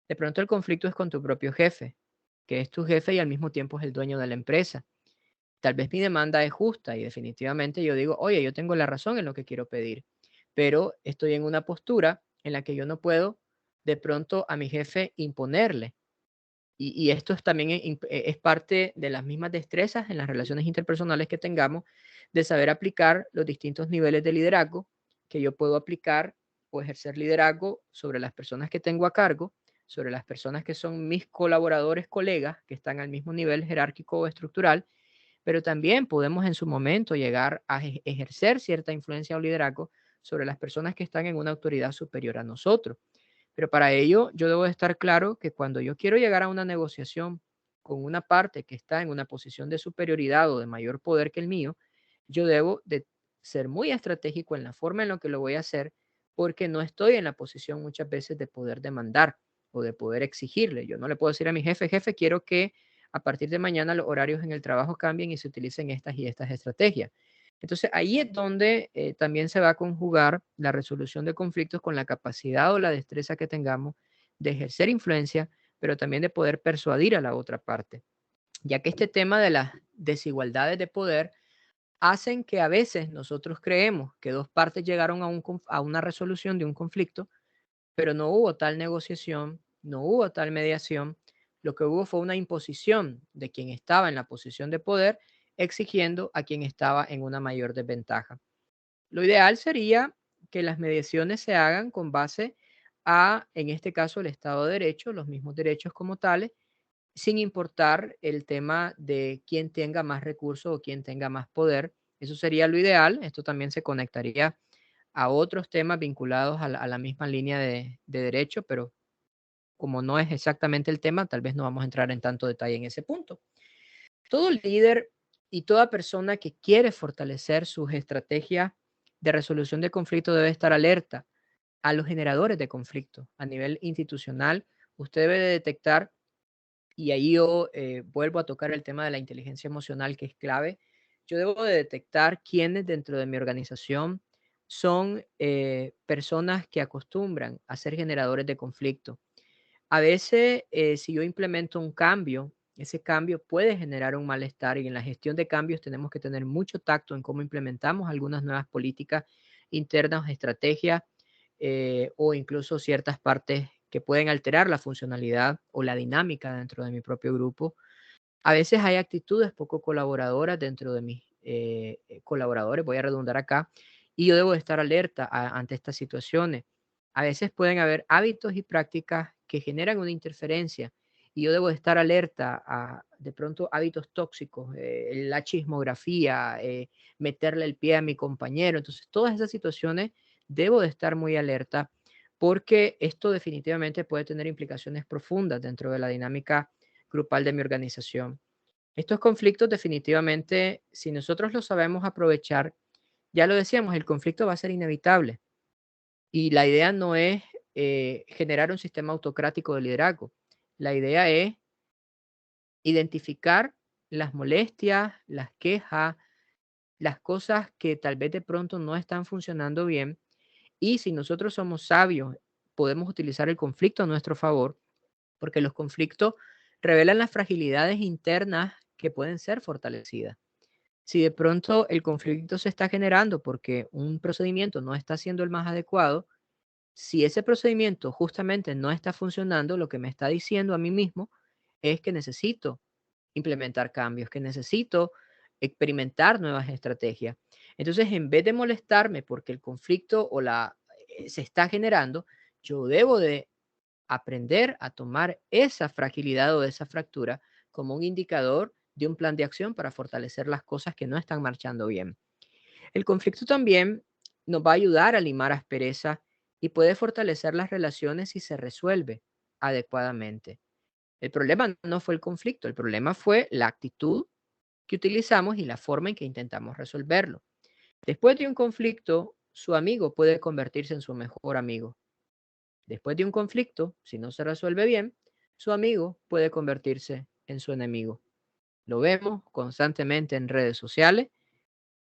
S3: De pronto el conflicto es con tu propio jefe, que es tu jefe y al mismo tiempo es el dueño de la empresa. Tal vez mi demanda es justa y definitivamente yo digo, oye, yo tengo la razón en lo que quiero pedir, pero estoy en una postura en la que yo no puedo de pronto a mi jefe imponerle. Y esto es también es parte de las mismas destrezas en las relaciones interpersonales que tengamos, de saber aplicar los distintos niveles de liderazgo que yo puedo aplicar o ejercer liderazgo sobre las personas que tengo a cargo, sobre las personas que son mis colaboradores, colegas, que están al mismo nivel jerárquico o estructural, pero también podemos en su momento llegar a ejercer cierta influencia o liderazgo sobre las personas que están en una autoridad superior a nosotros. Pero para ello yo debo estar claro que cuando yo quiero llegar a una negociación con una parte que está en una posición de superioridad o de mayor poder que el mío, yo debo de ser muy estratégico en la forma en la que lo voy a hacer, porque no estoy en la posición muchas veces de poder demandar o de poder exigirle. Yo no le puedo decir a mi jefe, jefe, quiero que a partir de mañana los horarios en el trabajo cambien y se utilicen estas y estas estrategias. Entonces ahí es donde también se va a conjugar la resolución de conflictos con la capacidad o la destreza que tengamos de ejercer influencia, pero también de poder persuadir a la otra parte, ya que este tema de las desigualdades de poder hacen que a veces nosotros creemos que dos partes llegaron a una resolución de un conflicto, pero no hubo tal negociación, no hubo tal mediación, lo que hubo fue una imposición de quien estaba en la posición de poder exigiendo a quien estaba en una mayor desventaja. Lo ideal sería que las mediaciones se hagan con base a, en este caso, el Estado de Derecho, los mismos derechos como tales, sin importar el tema de quién tenga más recursos o quién tenga más poder. Eso sería lo ideal. Esto también se conectaría a otros temas vinculados a la misma línea de derecho, pero como no es exactamente el tema, tal vez no vamos a entrar en tanto detalle en ese punto. Todo líder y toda persona que quiere fortalecer sus estrategias de resolución de conflicto debe estar alerta a los generadores de conflicto a nivel institucional. Usted debe de detectar, y ahí yo vuelvo a tocar el tema de la inteligencia emocional, que es clave. Yo debo de detectar quiénes dentro de mi organización son personas que acostumbran a ser generadores de conflicto. A veces, si yo implemento un cambio, ese cambio puede generar un malestar y en la gestión de cambios tenemos que tener mucho tacto en cómo implementamos algunas nuevas políticas internas, estrategias o incluso ciertas partes que pueden alterar la funcionalidad o la dinámica dentro de mi propio grupo. A veces hay actitudes poco colaboradoras dentro de mis colaboradores, voy a redundar acá, y yo debo estar alerta ante estas situaciones. A veces pueden haber hábitos y prácticas que generan una interferencia y yo debo estar alerta a de pronto hábitos tóxicos, la chismografía, meterle el pie a mi compañero. Entonces, todas esas situaciones debo de estar muy alerta porque esto definitivamente puede tener implicaciones profundas dentro de la dinámica grupal de mi organización. Estos conflictos definitivamente, si nosotros los sabemos aprovechar, ya lo decíamos, el conflicto va a ser inevitable y la idea no es generar un sistema autocrático de liderazgo. La idea es identificar las molestias, las quejas, las cosas que tal vez de pronto no están funcionando bien. Y si nosotros somos sabios, podemos utilizar el conflicto a nuestro favor, porque los conflictos revelan las fragilidades internas que pueden ser fortalecidas. Si de pronto el conflicto se está generando porque un procedimiento no está siendo el más adecuado, si ese procedimiento justamente no está funcionando, lo que me está diciendo a mí mismo es que necesito implementar cambios, que necesito experimentar nuevas estrategias. Entonces, en vez de molestarme porque el conflicto se está generando, yo debo de aprender a tomar esa fragilidad o esa fractura como un indicador de un plan de acción para fortalecer las cosas que no están marchando bien. El conflicto también nos va a ayudar a limar aspereza y puede fortalecer las relaciones si se resuelve adecuadamente. El problema no fue el conflicto, el problema fue la actitud que utilizamos y la forma en que intentamos resolverlo. Después de un conflicto, su amigo puede convertirse en su mejor amigo. Después de un conflicto, si no se resuelve bien, su amigo puede convertirse en su enemigo. Lo vemos constantemente en redes sociales.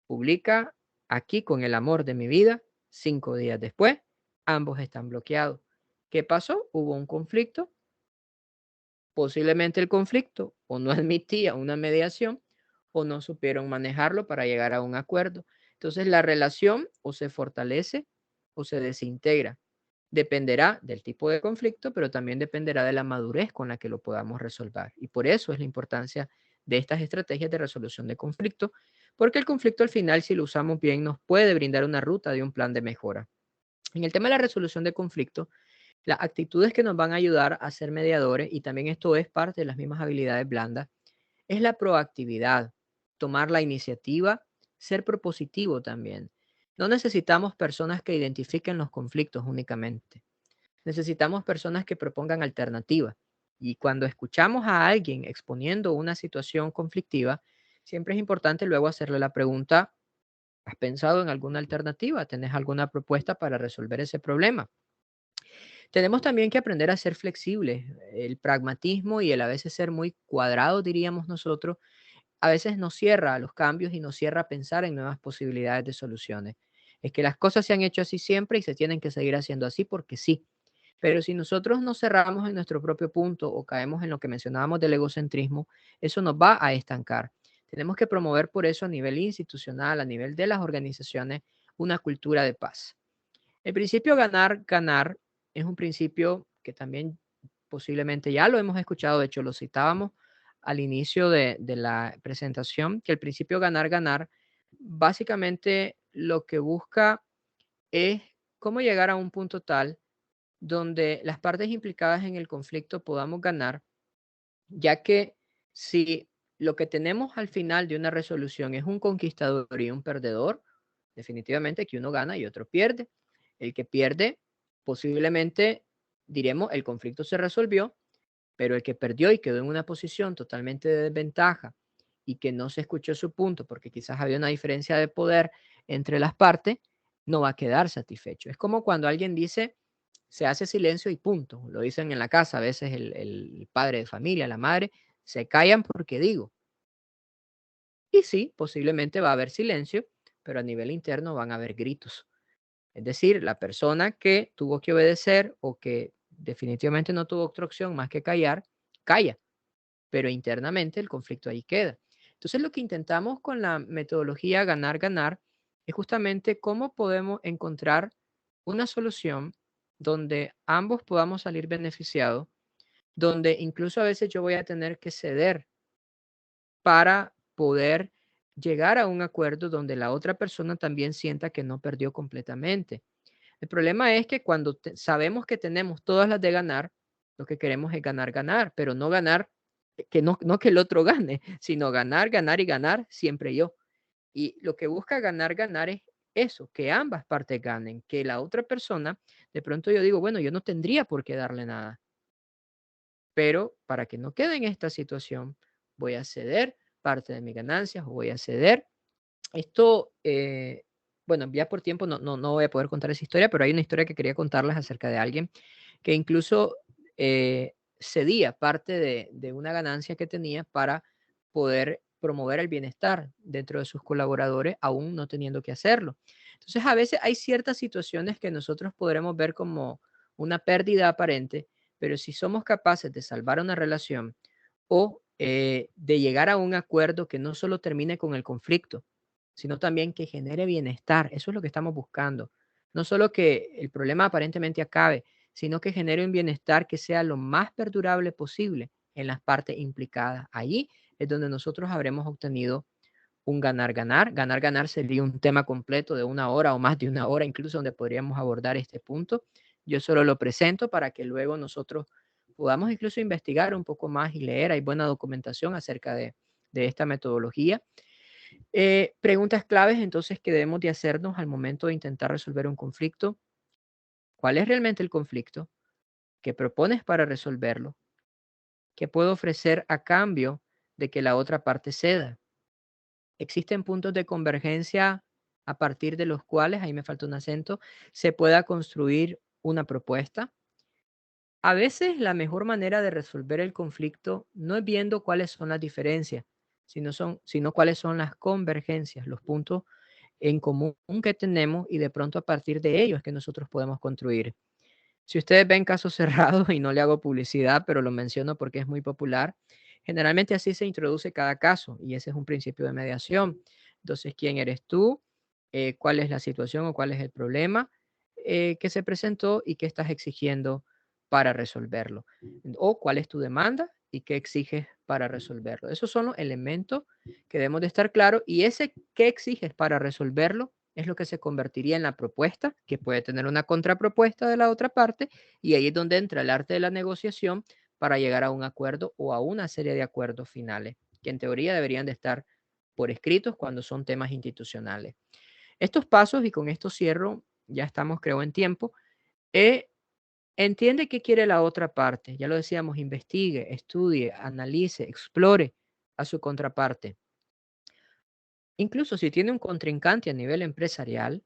S3: Publica aquí con el amor de mi vida. 5 días después, ambos están bloqueados. ¿Qué pasó? Hubo un conflicto. Posiblemente el conflicto o no admitía una mediación o no supieron manejarlo para llegar a un acuerdo. Entonces la relación o se fortalece o se desintegra. Dependerá del tipo de conflicto, pero también dependerá de la madurez con la que lo podamos resolver. Y por eso es la importancia de estas estrategias de resolución de conflicto, porque el conflicto al final, si lo usamos bien, nos puede brindar una ruta de un plan de mejora. En el tema de la resolución de conflicto, las actitudes que nos van a ayudar a ser mediadores, y también esto es parte de las mismas habilidades blandas, es la proactividad, tomar la iniciativa, ser propositivo también. No necesitamos personas que identifiquen los conflictos únicamente. Necesitamos personas que propongan alternativas. Y cuando escuchamos a alguien exponiendo una situación conflictiva, siempre es importante luego hacerle la pregunta, ¿has pensado en alguna alternativa? ¿Tenés alguna propuesta para resolver ese problema? Tenemos también que aprender a ser flexibles. El pragmatismo y el a veces ser muy cuadrado, diríamos nosotros, a veces nos cierra a los cambios y nos cierra a pensar en nuevas posibilidades de soluciones. Es que las cosas se han hecho así siempre y se tienen que seguir haciendo así porque sí. Pero si nosotros nos cerramos en nuestro propio punto o caemos en lo que mencionábamos del egocentrismo, eso nos va a estancar. Tenemos que promover por eso a nivel institucional, a nivel de las organizaciones, una cultura de paz. El principio ganar, ganar es un principio que también posiblemente ya lo hemos escuchado, de hecho lo citábamos al inicio de la presentación, que el principio ganar, ganar básicamente lo que busca es cómo llegar a un punto tal donde las partes implicadas en el conflicto podamos ganar, ya que si lo que tenemos al final de una resolución es un conquistador y un perdedor, definitivamente que uno gana y otro pierde. El que pierde, posiblemente diremos, el conflicto se resolvió, pero el que perdió y quedó en una posición totalmente de desventaja y que no se escuchó su punto porque quizás había una diferencia de poder entre las partes, no va a quedar satisfecho. Es como cuando alguien dice, se hace silencio y punto. Lo dicen en la casa, a veces el padre de familia, la madre, se callan porque digo. Y sí, posiblemente va a haber silencio, pero a nivel interno van a haber gritos. Es decir, la persona que tuvo que obedecer o que definitivamente no tuvo otra opción más que callar, calla, pero internamente el conflicto ahí queda. Entonces, lo que intentamos con la metodología ganar, ganar es justamente cómo podemos encontrar una solución donde ambos podamos salir beneficiados, donde incluso a veces yo voy a tener que ceder para poder llegar a un acuerdo donde la otra persona también sienta que no perdió completamente. El problema es que cuando sabemos que tenemos todas las de ganar, lo que queremos es ganar, ganar, pero no ganar, que no que el otro gane, sino ganar, ganar y ganar siempre yo. Y lo que busca ganar, ganar es eso, que ambas partes ganen, que la otra persona, de pronto yo digo, bueno, yo no tendría por qué darle nada, pero para que no quede en esta situación, voy a ceder parte de mis ganancias o voy a ceder. Esto bueno, ya por tiempo no voy a poder contar esa historia, pero hay una historia que quería contarles acerca de alguien que incluso cedía parte de una ganancia que tenía para poder promover el bienestar dentro de sus colaboradores, aún no teniendo que hacerlo. Entonces, a veces hay ciertas situaciones que nosotros podremos ver como una pérdida aparente, pero si somos capaces de salvar una relación o de llegar a un acuerdo que no solo termine con el conflicto, sino también que genere bienestar. Eso es lo que estamos buscando. No solo que el problema aparentemente acabe, sino que genere un bienestar que sea lo más perdurable posible en las partes implicadas. Allí es donde nosotros habremos obtenido un ganar-ganar. Ganar-ganar sería un tema completo de 1 hora o más de 1 hora, incluso donde podríamos abordar este punto. Yo solo lo presento para que luego nosotros podamos incluso investigar un poco más y leer. Hay buena documentación acerca de esta metodología. Preguntas claves entonces que debemos de hacernos al momento de intentar resolver un conflicto. ¿Cuál es realmente el conflicto? ¿Qué propones para resolverlo? ¿Qué puedo ofrecer a cambio de que la otra parte ceda? ¿Existen puntos de convergencia a partir de los cuales, ahí me falta un acento, se pueda construir una propuesta? A veces la mejor manera de resolver el conflicto no es viendo cuáles son las diferencias, sino cuáles son las convergencias, los puntos en común que tenemos y de pronto a partir de ellos es que nosotros podemos construir. Si ustedes ven casos cerrados, y no le hago publicidad, pero lo menciono porque es muy popular, generalmente así se introduce cada caso y ese es un principio de mediación. Entonces, ¿quién eres tú? ¿Cuál es la situación o cuál es el problema que se presentó y qué estás exigiendo para resolverlo? O cuál es tu demanda y qué exiges para resolverlo. Esos son los elementos que debemos de estar claros y ese qué exiges para resolverlo es lo que se convertiría en la propuesta, que puede tener una contrapropuesta de la otra parte, y ahí es donde entra el arte de la negociación para llegar a un acuerdo o a una serie de acuerdos finales, que en teoría deberían de estar por escritos cuando son temas institucionales. Estos pasos, y con esto cierro, ya estamos creo en tiempo, entiende qué quiere la otra parte, ya lo decíamos, investigue, estudie, analice, explore a su contraparte. Incluso si tiene un contrincante a nivel empresarial,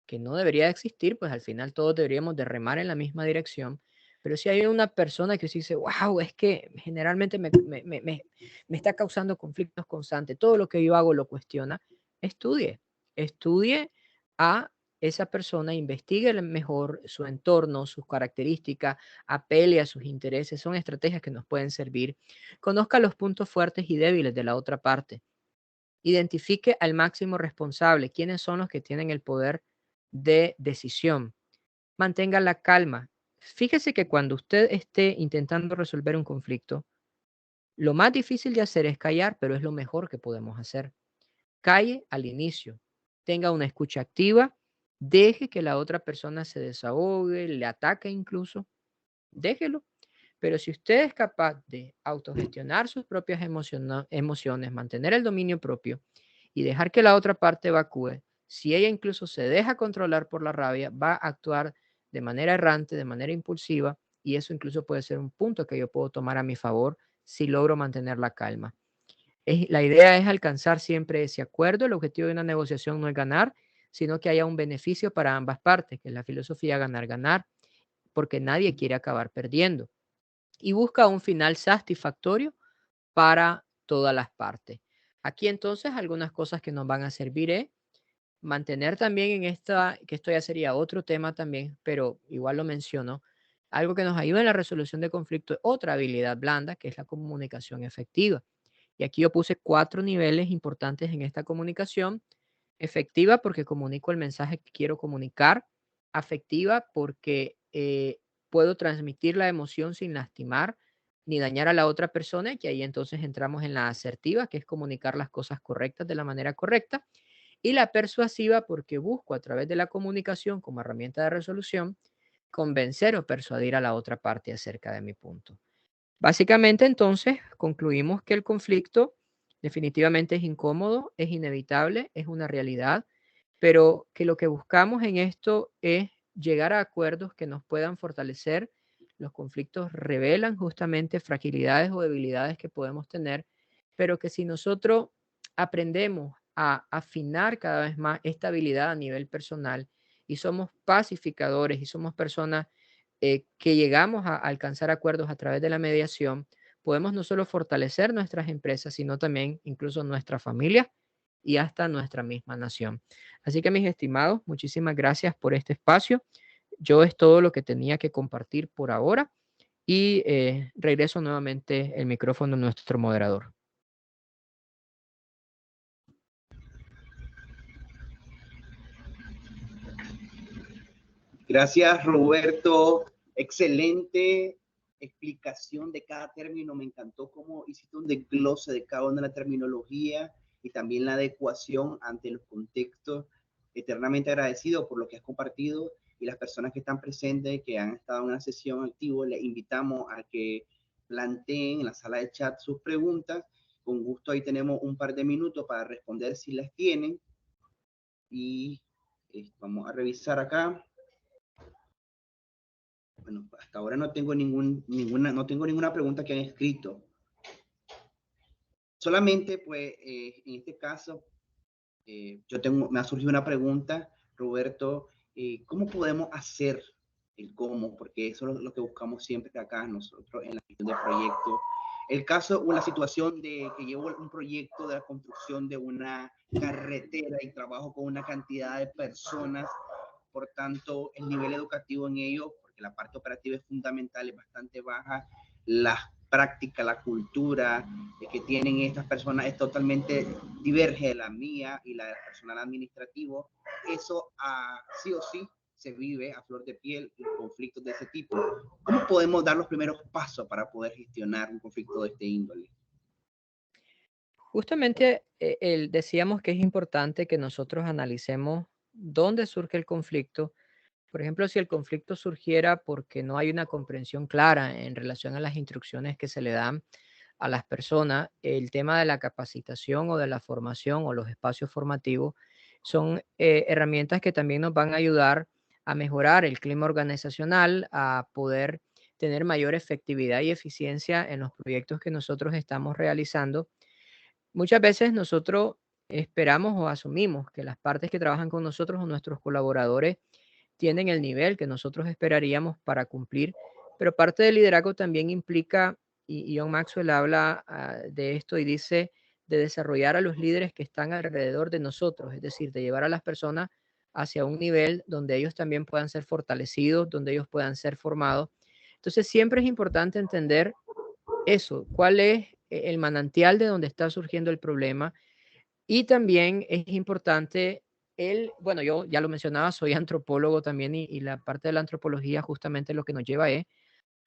S3: que no debería existir, pues al final todos deberíamos de remar en la misma dirección. Pero si hay una persona que se dice, wow, es que generalmente me está causando conflictos constantes, todo lo que yo hago lo cuestiona, estudie a esa persona, investigue mejor su entorno, sus características, apele a sus intereses, son estrategias que nos pueden servir. Conozca los puntos fuertes y débiles de la otra parte. Identifique al máximo responsable, quiénes son los que tienen el poder de decisión. Mantenga la calma. Fíjese que cuando usted esté intentando resolver un conflicto, lo más difícil de hacer es callar, pero es lo mejor que podemos hacer. Calle al inicio, tenga una escucha activa, deje que la otra persona se desahogue, le ataque incluso, déjelo. Pero si usted es capaz de autogestionar sus propias emociones, mantener el dominio propio y dejar que la otra parte evacúe, si ella incluso se deja controlar por la rabia, va a actuar de manera errante, de manera impulsiva, y eso incluso puede ser un punto que yo puedo tomar a mi favor si logro mantener la calma. La idea es alcanzar siempre ese acuerdo. El objetivo de una negociación no es ganar, sino que haya un beneficio para ambas partes, que es la filosofía ganar-ganar, porque nadie quiere acabar perdiendo y busca un final satisfactorio para todas las partes. Aquí entonces algunas cosas que nos van a servir es mantener también en esta, que esto ya sería otro tema también, pero igual lo menciono, algo que nos ayuda en la resolución de conflictos, otra habilidad blanda, que es la comunicación efectiva. Y aquí yo puse 4 niveles importantes en esta comunicación. Efectiva porque comunico el mensaje que quiero comunicar. Afectiva porque puedo transmitir la emoción sin lastimar ni dañar a la otra persona, que ahí entonces entramos en la asertiva, que es comunicar las cosas correctas de la manera correcta. Y la persuasiva porque busco a través de la comunicación como herramienta de resolución convencer o persuadir a la otra parte acerca de mi punto. Básicamente, entonces, concluimos que el conflicto definitivamente es incómodo, es inevitable, es una realidad, pero que lo que buscamos en esto es llegar a acuerdos que nos puedan fortalecer. Los conflictos revelan justamente fragilidades o debilidades que podemos tener, pero que si nosotros aprendemos a afinar cada vez más esta habilidad a nivel personal y somos pacificadores y somos personas que llegamos a alcanzar acuerdos a través de la mediación, podemos no solo fortalecer nuestras empresas, sino también incluso nuestra familia y hasta nuestra misma nación. Así que mis estimados, muchísimas gracias por este espacio. Yo es todo lo que tenía que compartir por ahora y regreso nuevamente el micrófono a nuestro moderador.
S2: Gracias, Roberto. Excelente explicación de cada término. Me encantó cómo hiciste un desglose de cada una de la terminología y también la adecuación ante los contextos. Eternamente agradecido por lo que has compartido, y las personas que están presentes, que han estado en una sesión activa, les invitamos a que planteen en la sala de chat sus preguntas. Con gusto ahí tenemos un par de minutos para responder si las tienen. Y vamos a revisar acá. Bueno, hasta ahora no tengo ninguna pregunta que han escrito. Solamente, pues, en este caso, me ha surgido una pregunta, Roberto, ¿cómo podemos hacer el cómo? Porque eso es lo que buscamos siempre acá nosotros en la gestión de proyectos. El caso o la situación de que llevo un proyecto de la construcción de una carretera y trabajo con una cantidad de personas, por tanto, el nivel educativo en ello, porque la parte operativa es fundamental, es bastante baja, las prácticas, la cultura que tienen estas personas es totalmente diverge de la mía y la del personal administrativo. Eso sí o sí se vive a flor de piel en conflictos de ese tipo. ¿Cómo podemos dar los primeros pasos para poder gestionar un conflicto de este índole?
S3: Justamente decíamos que es importante que nosotros analicemos dónde surge el conflicto. Por ejemplo, si el conflicto surgiera porque no hay una comprensión clara en relación a las instrucciones que se le dan a las personas, el tema de la capacitación o de la formación o los espacios formativos son herramientas que también nos van a ayudar a mejorar el clima organizacional, a poder tener mayor efectividad y eficiencia en los proyectos que nosotros estamos realizando. Muchas veces nosotros esperamos o asumimos que las partes que trabajan con nosotros o nuestros colaboradores tienen el nivel que nosotros esperaríamos para cumplir, pero parte del liderazgo también implica, y John Maxwell habla de esto y dice, de desarrollar a los líderes que están alrededor de nosotros, es decir, de llevar a las personas hacia un nivel donde ellos también puedan ser fortalecidos, donde ellos puedan ser formados. Entonces, siempre es importante entender eso, cuál es el manantial de donde está surgiendo el problema. Y también es importante bueno, yo ya lo mencionaba, soy antropólogo también y la parte de la antropología justamente lo que nos lleva es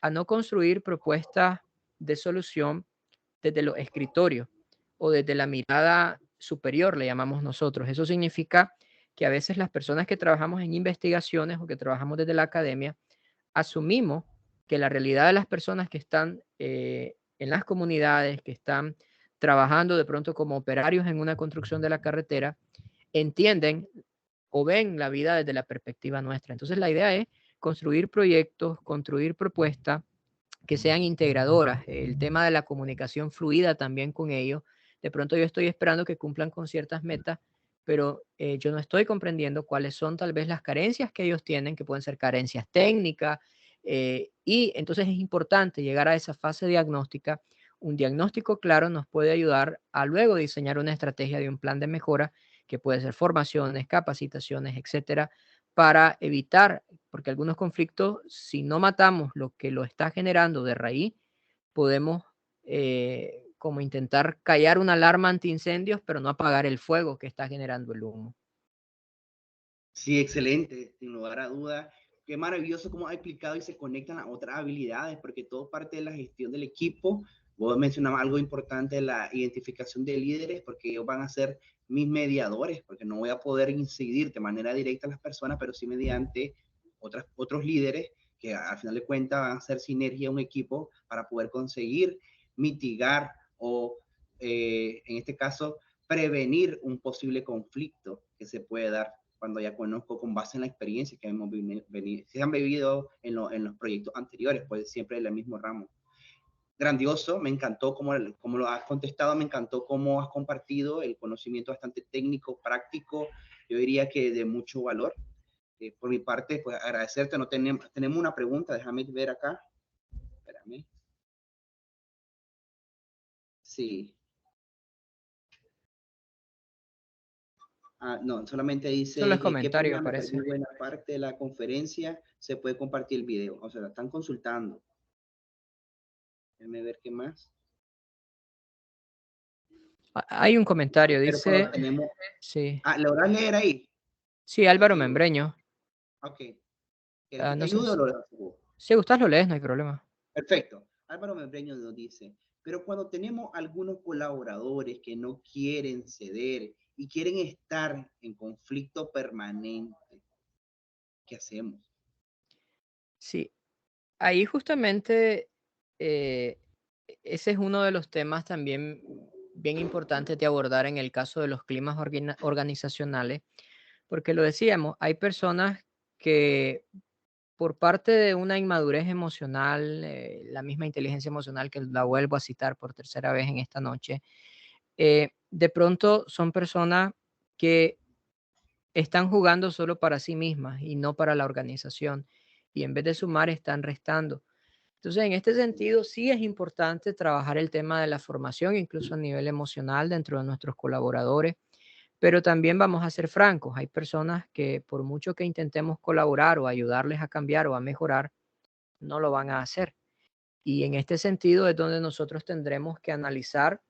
S3: a no construir propuestas de solución desde los escritorios o desde la mirada superior, le llamamos nosotros. Eso significa que a veces las personas que trabajamos en investigaciones o que trabajamos desde la academia, asumimos que la realidad de las personas que están en las comunidades, que están trabajando de pronto como operarios en una construcción de la carretera, entienden o ven la vida desde la perspectiva nuestra. Entonces la idea es construir proyectos, construir propuestas que sean integradoras, el tema de la comunicación fluida también con ellos. De pronto yo estoy esperando que cumplan con ciertas metas, pero yo no estoy comprendiendo cuáles son tal vez las carencias que ellos tienen, que pueden ser carencias técnicas, y entonces es importante llegar a esa fase diagnóstica. Un diagnóstico claro nos puede ayudar a luego diseñar una estrategia de un plan de mejora que puede ser formaciones, capacitaciones, etcétera, para evitar, porque algunos conflictos, si no matamos lo que lo está generando de raíz, podemos como intentar callar una alarma antiincendios, pero no apagar el fuego que está generando el humo.
S2: Sí, excelente, sin lugar a duda. Qué maravilloso cómo ha explicado y se conectan a otras habilidades, porque todo parte de la gestión del equipo. Vos mencionabas algo importante, la identificación de líderes, porque ellos van a ser mis mediadores, porque no voy a poder incidir de manera directa a las personas, pero sí mediante otros líderes que al final de cuentas van a hacer sinergia un equipo para poder conseguir mitigar o, en este caso, prevenir un posible conflicto que se puede dar cuando ya conozco con base en la experiencia que hemos se han vivido en los proyectos anteriores, pues siempre en el mismo ramo. grandioso, me encantó cómo lo has contestado, me encantó cómo has compartido el conocimiento bastante técnico, práctico, yo diría que de mucho valor. Por mi parte, pues agradecerte. No tenemos una pregunta, déjame ver acá. Espérame. Sí. No, solamente
S3: Solo es
S2: dice qué
S3: comentario,
S2: pena, me
S3: parece.
S2: perdí buena parte de la conferencia, se puede compartir el video, o sea, la están consultando. Déjame ver qué más.
S3: Hay un comentario,
S2: Pero
S3: dice,
S2: cuando tenemos...
S3: sí,
S2: ¿lo vas a leer ahí?
S3: sí, Álvaro
S2: Sí.
S3: Membreño.
S2: Ok. ¿Quieres que te
S3: No sé,
S2: ayude o lo lees?
S3: si gustas lo lees, no hay problema.
S2: Perfecto. Álvaro Membreño nos dice, pero cuando tenemos algunos colaboradores que no quieren ceder y quieren estar en conflicto permanente, ¿qué hacemos?
S3: Sí, ahí justamente ese es uno de los temas también bien importantes de abordar en el caso de los climas organizacionales, porque lo decíamos, hay personas que por parte de una inmadurez emocional, la misma inteligencia emocional que la vuelvo a citar por tercera vez en esta noche, de pronto son personas que están jugando solo para sí mismas y no para la organización, y en vez de sumar están restando. Entonces, en este sentido, sí es importante trabajar el tema de la formación, incluso a nivel emocional dentro de nuestros colaboradores, pero también vamos a ser francos, hay personas que por mucho que intentemos colaborar o ayudarles a cambiar o a mejorar, no lo van a hacer. Y en este sentido es donde nosotros tendremos que analizar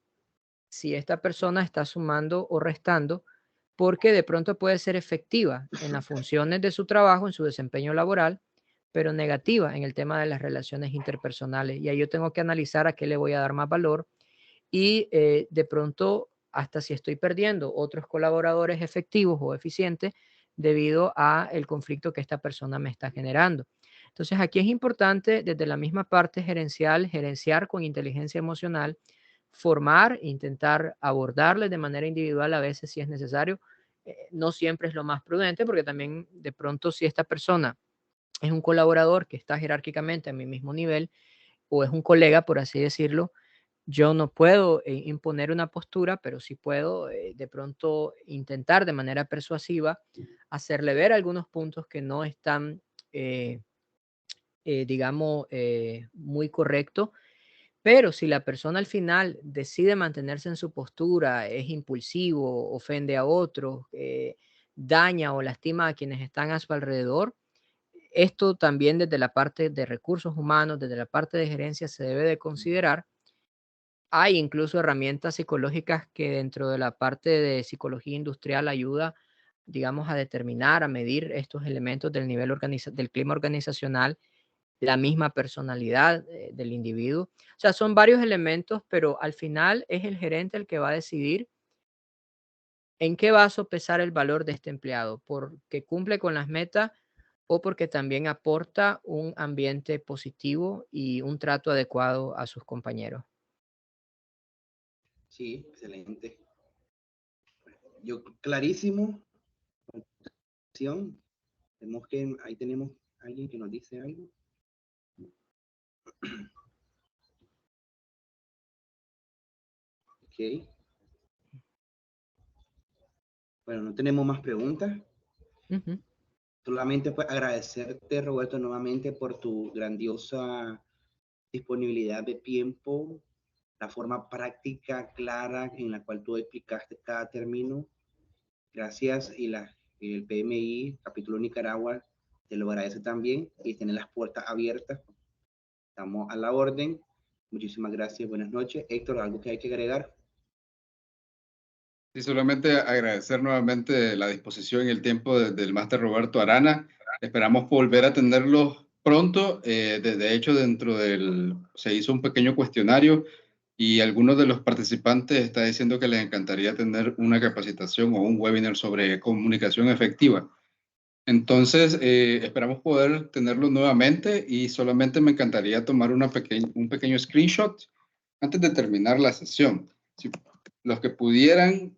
S3: si esta persona está sumando o restando, porque de pronto puede ser efectiva en las funciones de su trabajo, en su desempeño laboral, pero negativa en el tema de las relaciones interpersonales. Y ahí yo tengo que analizar a qué le voy a dar más valor y de pronto hasta si estoy perdiendo otros colaboradores efectivos o eficientes debido a el conflicto que esta persona me está generando. Entonces aquí es importante desde la misma parte gerencial, gerenciar con inteligencia emocional, formar, intentar abordarles de manera individual a veces si es necesario. No siempre es lo más prudente porque también de pronto si esta persona es un colaborador que está jerárquicamente a mi mismo nivel o es un colega, por así decirlo, yo no puedo imponer una postura, pero sí puedo de pronto intentar de manera persuasiva hacerle ver algunos puntos que no están, digamos, muy correctos. Pero si la persona al final decide mantenerse en su postura, es impulsivo, ofende a otros, daña o lastima a quienes están a su alrededor, esto también desde la parte de recursos humanos, desde la parte de gerencia se debe de considerar. Hay incluso herramientas psicológicas que dentro de la parte de psicología industrial ayuda, digamos, a determinar, a medir estos elementos del nivel del clima organizacional, la misma personalidad del individuo. O sea, son varios elementos, pero al final es el gerente el que va a decidir en qué va a sopesar el valor de este empleado, porque cumple con las metas o porque también aporta un ambiente positivo y un trato adecuado a sus compañeros.
S2: Sí, excelente. Yo, clarísimo. Ahí tenemos a alguien que nos dice algo. Ok. Bueno, no tenemos más preguntas.
S3: Ujú.
S2: Solamente pues agradecerte, Roberto, nuevamente por tu grandiosa disponibilidad de tiempo, la forma práctica, clara en la cual tú explicaste cada término. Gracias y el PMI, capítulo Nicaragua, te lo agradece también y tiene las puertas abiertas. Estamos a la orden. Muchísimas gracias. Buenas noches. Héctor, ¿algo que hay que agregar?
S1: Y solamente agradecer nuevamente la disposición y el tiempo del máster Roberto Arana. Esperamos volver a tenerlos pronto. De hecho, se hizo un pequeño cuestionario y algunos de los participantes están diciendo que les encantaría tener una capacitación o un webinar sobre comunicación efectiva. Entonces, esperamos poder tenerlo nuevamente y solamente me encantaría tomar un pequeño screenshot antes de terminar la sesión. Si los que pudieran,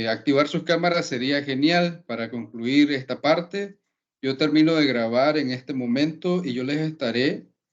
S1: activar sus cámaras sería genial para concluir esta parte. Yo termino de grabar en este momento y yo les estaré